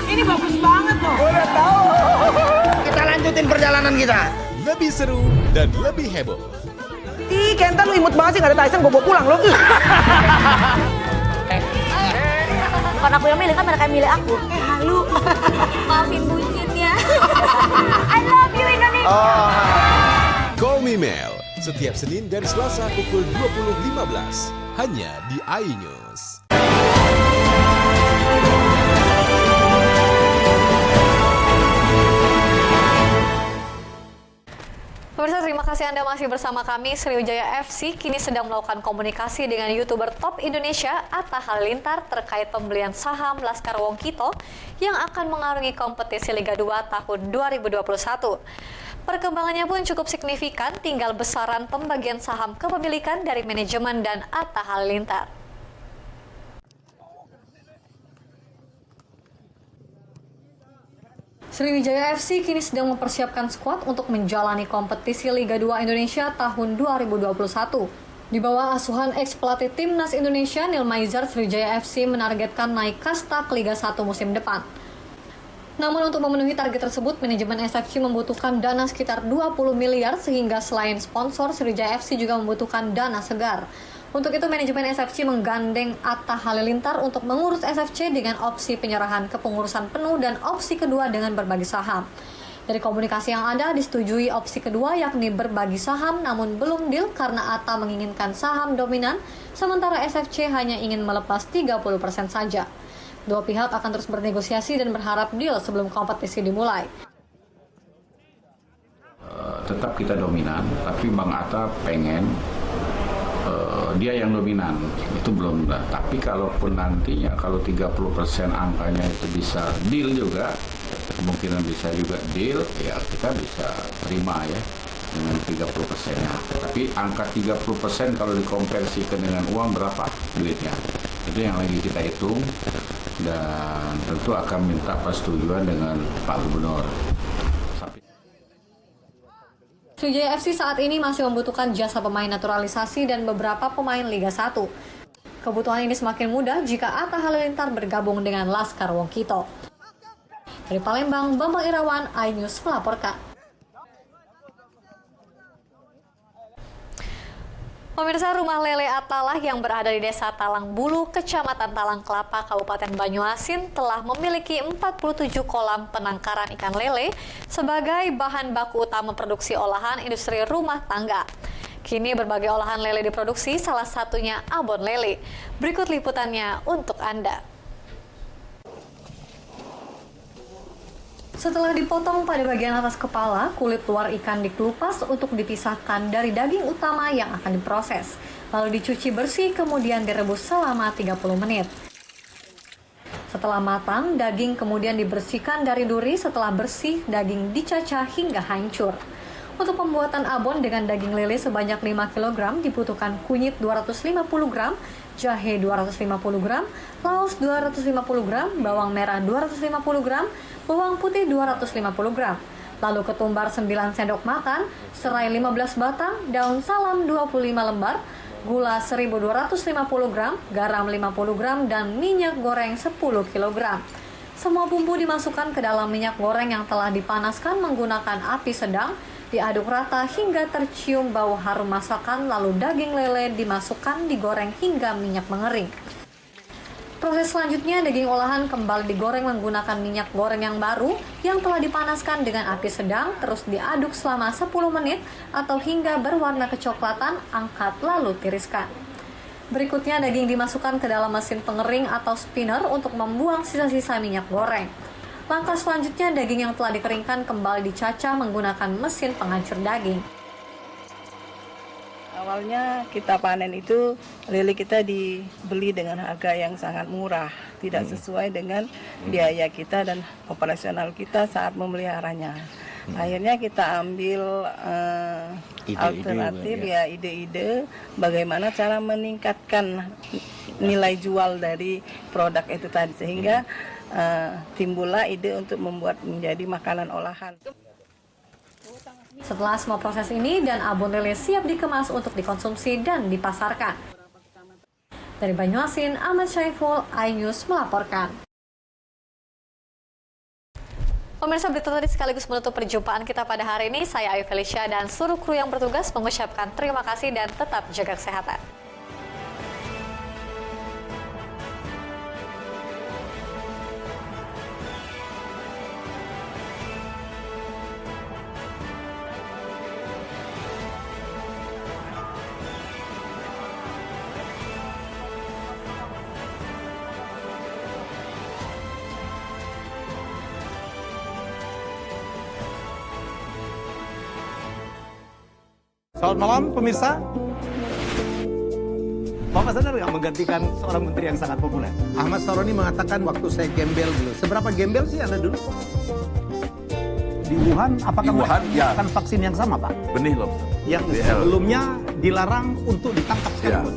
[SPEAKER 13] Ini bagus banget loh.
[SPEAKER 22] Udah tahu.
[SPEAKER 13] Kita lanjutin perjalanan kita.
[SPEAKER 7] Lebih seru dan lebih heboh.
[SPEAKER 13] Ih, Kenta lu imut banget sih, gak ada Tyson, gue bawa pulang lo.
[SPEAKER 14] Bukan aku yang milih, kan mereka yang milih aku. Halu. Maafin bucinnya. I love you Indonesia.
[SPEAKER 7] Call Me Mel setiap Senin dan Selasa pukul 20.15 hanya di iNews.
[SPEAKER 16] Pemirsa, terima kasih Anda masih bersama kami. Sriwijaya FC kini sedang melakukan komunikasi dengan YouTuber top Indonesia Atta Halilintar terkait pembelian saham Laskar Wongkito yang akan mengarungi kompetisi Liga 2 tahun 2021. Perkembangannya pun cukup signifikan, tinggal besaran pembagian saham kepemilikan dari manajemen dan Atta Halilintar. Sriwijaya FC kini sedang mempersiapkan skuad untuk menjalani kompetisi Liga 2 Indonesia tahun 2021. Di bawah asuhan ex-pelatih Timnas Indonesia Neil Maizar, Sriwijaya FC menargetkan naik kasta ke Liga 1 musim depan. Namun untuk memenuhi target tersebut, manajemen SFC membutuhkan dana sekitar 20 miliar sehingga selain sponsor, Sriwijaya FC juga membutuhkan dana segar. Untuk itu, manajemen SFC menggandeng Atta Halilintar untuk mengurus SFC dengan opsi penyerahan kepengurusan penuh dan opsi kedua dengan berbagi saham. Dari komunikasi yang ada, disetujui opsi kedua yakni berbagi saham, namun belum deal karena Atta menginginkan saham dominan, sementara SFC hanya ingin melepas 30% saja. Dua pihak akan terus bernegosiasi dan berharap deal sebelum kompetisi dimulai.
[SPEAKER 1] Tetap kita dominan, tapi Bang Atta pengen dia yang dominan, itu belum. Tapi kalaupun nantinya kalau 30% angkanya itu bisa deal juga, kemungkinan bisa juga deal, ya kita bisa terima ya dengan 30%-nya. Tapi angka 30% kalau dikonversikan dengan uang berapa duitnya, itu yang lagi kita hitung dan tentu akan minta persetujuan dengan Pak Gubernur.
[SPEAKER 16] Sriwijaya FC saat ini masih membutuhkan jasa pemain naturalisasi dan beberapa pemain Liga 1. Kebutuhan ini semakin mudah jika Atta Halilintar bergabung dengan Laskar Wongkito. Dari Palembang, Bambang Irawan, iNews melaporkan. Pemirsa, rumah lele Attalah yang berada di Desa Talang Bulu, Kecamatan Talang Kelapa, Kabupaten Banyuasin telah memiliki 47 kolam penangkaran ikan lele sebagai bahan baku utama produksi olahan industri rumah tangga. Kini berbagai olahan lele diproduksi, salah satunya abon lele. Berikut liputannya untuk Anda. Setelah dipotong pada bagian atas kepala, kulit luar ikan dikelupas untuk dipisahkan dari daging utama yang akan diproses. Lalu dicuci bersih, kemudian direbus selama 30 menit. Setelah matang, daging kemudian dibersihkan dari duri. Setelah bersih, daging dicacah hingga hancur. Untuk pembuatan abon dengan daging lele sebanyak 5 kg dibutuhkan kunyit 250 gram, jahe 250 gram, laos 250 gram, bawang merah 250 gram, bawang putih 250 gram, lalu ketumbar 9 sendok makan, serai 15 batang, daun salam 25 lembar, gula 1250 gram, garam 50 gram, dan minyak goreng 10 kg. Semua bumbu dimasukkan ke dalam minyak goreng yang telah dipanaskan menggunakan api sedang, diaduk rata hingga tercium bau harum masakan, lalu daging lele dimasukkan digoreng hingga minyak mengering. Proses selanjutnya, daging olahan kembali digoreng menggunakan minyak goreng yang baru yang telah dipanaskan dengan api sedang, terus diaduk selama 10 menit atau hingga berwarna kecoklatan, angkat lalu tiriskan. Berikutnya, daging dimasukkan ke dalam mesin pengering atau spinner untuk membuang sisa-sisa minyak goreng. Langkah selanjutnya, daging yang telah dikeringkan kembali dicacah menggunakan mesin penghancur daging.
[SPEAKER 11] Awalnya kita panen itu lele kita dibeli dengan harga yang sangat murah, tidak sesuai dengan biaya kita dan operasional kita saat memeliharanya. Akhirnya kita ambil alternatif ya, ide-ide bagaimana cara meningkatkan nilai jual dari produk itu tadi, sehingga timbullah ide untuk membuat menjadi makanan olahan.
[SPEAKER 16] Setelah semua proses ini dan abon lele siap dikemas untuk dikonsumsi dan dipasarkan. Dari Banyuasin, Ahmad Syaiful, iNews melaporkan. Pemirsa, berita tadi sekaligus menutup perjumpaan kita pada hari ini. Saya Ayu Felicia dan seluruh kru yang bertugas mengucapkan terima kasih dan tetap jaga kesehatan.
[SPEAKER 6] Selamat malam pemirsa. Bapak sadar nggak menggantikan seorang menteri yang sangat populer? Ahmad Saroni mengatakan waktu saya gembel dulu. Seberapa gembel sih Anda dulu? Di Wuhan, apakah mereka menggunakan vaksin yang sama, Pak?
[SPEAKER 9] Benih loh.
[SPEAKER 6] Yang sebelumnya dilarang untuk ditangkap sekalipun.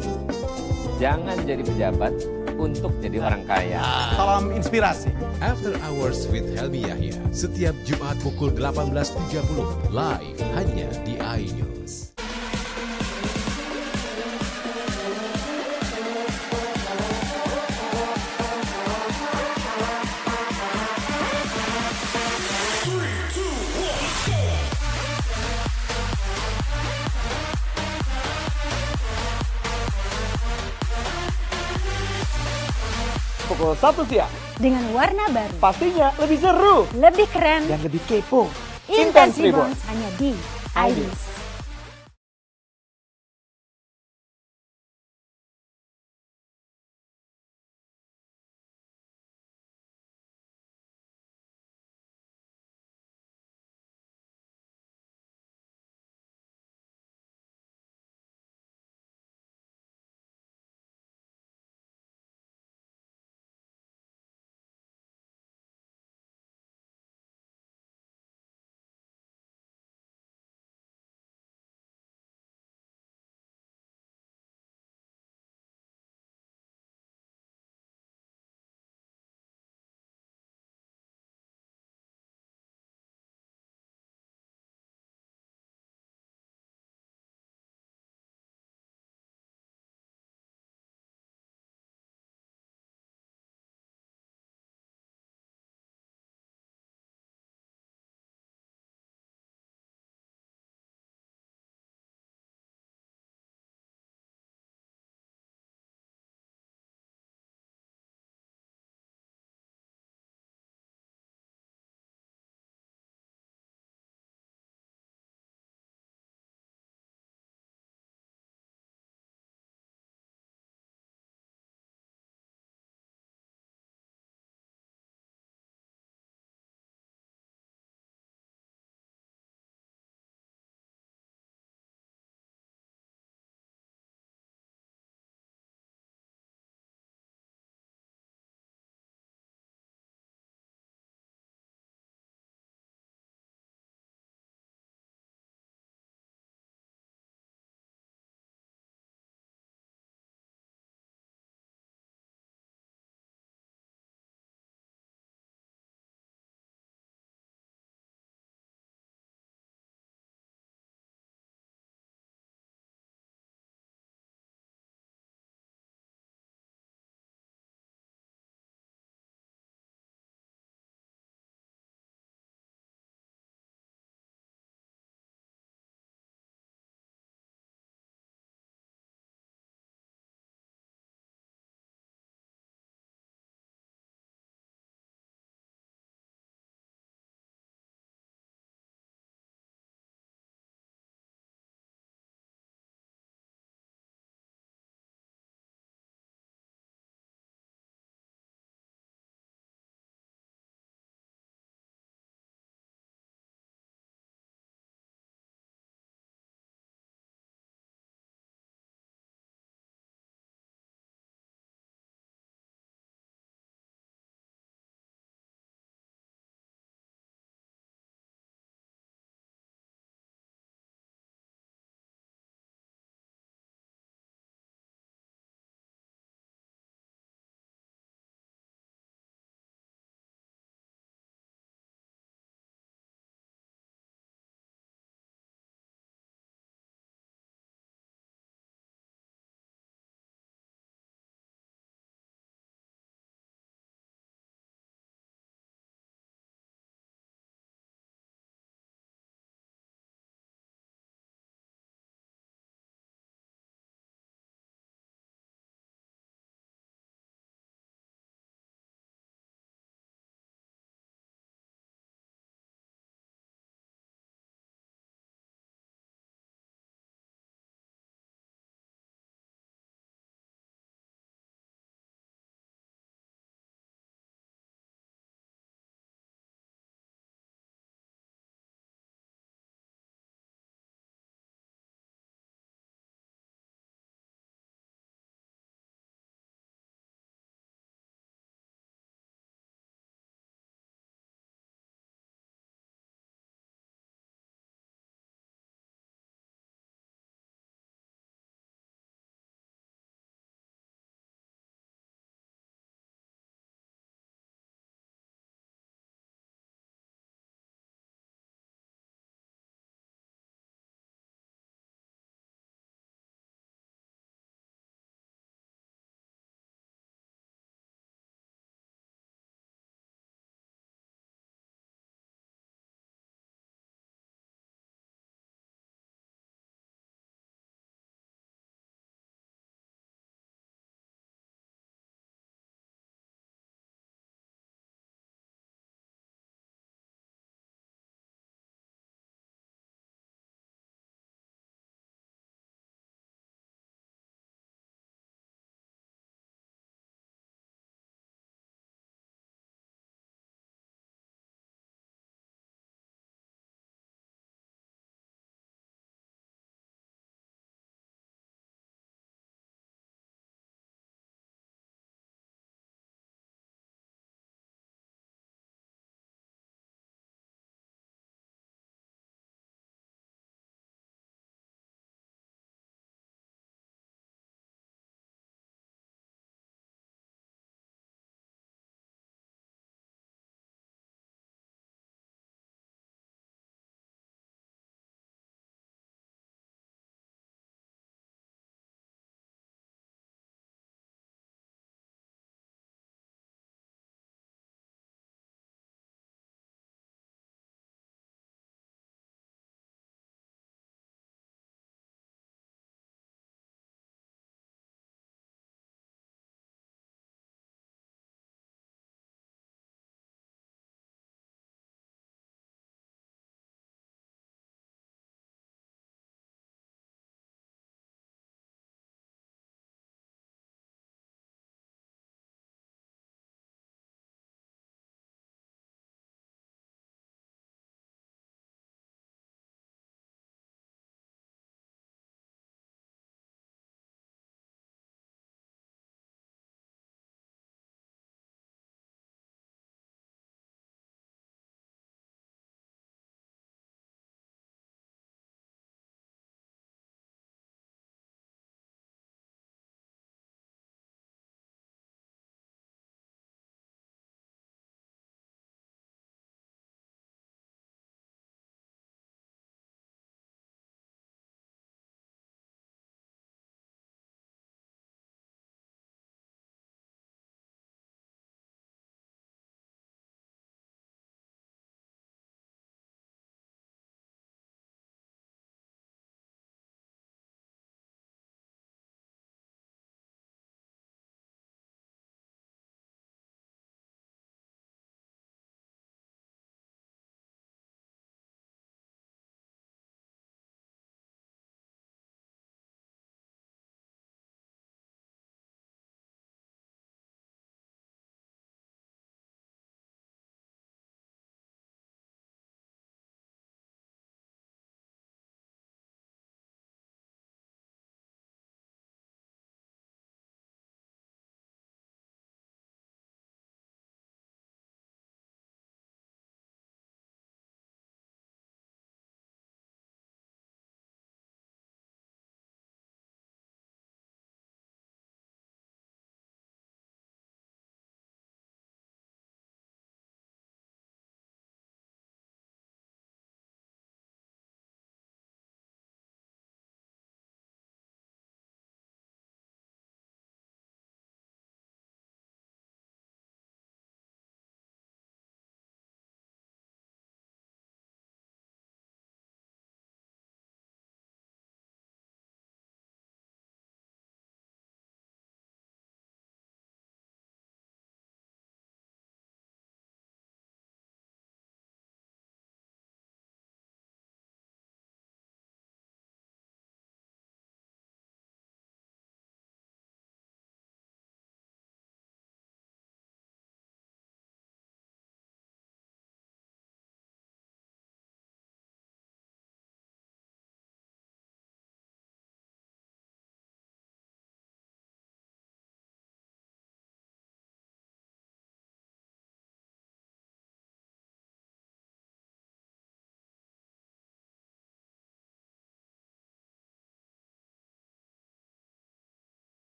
[SPEAKER 9] Jangan jadi pejabat untuk jadi orang kaya.
[SPEAKER 6] Salam inspirasi.
[SPEAKER 7] After Hours with Helmi Yahya, setiap Jumat pukul 18.30, live hanya di iNews.
[SPEAKER 22] Pukul 1 siang.
[SPEAKER 23] Dengan warna baru.
[SPEAKER 22] Pastinya lebih seru.
[SPEAKER 23] Lebih keren.
[SPEAKER 22] Dan lebih kepo.
[SPEAKER 23] Intense Rebounds hanya di iNews.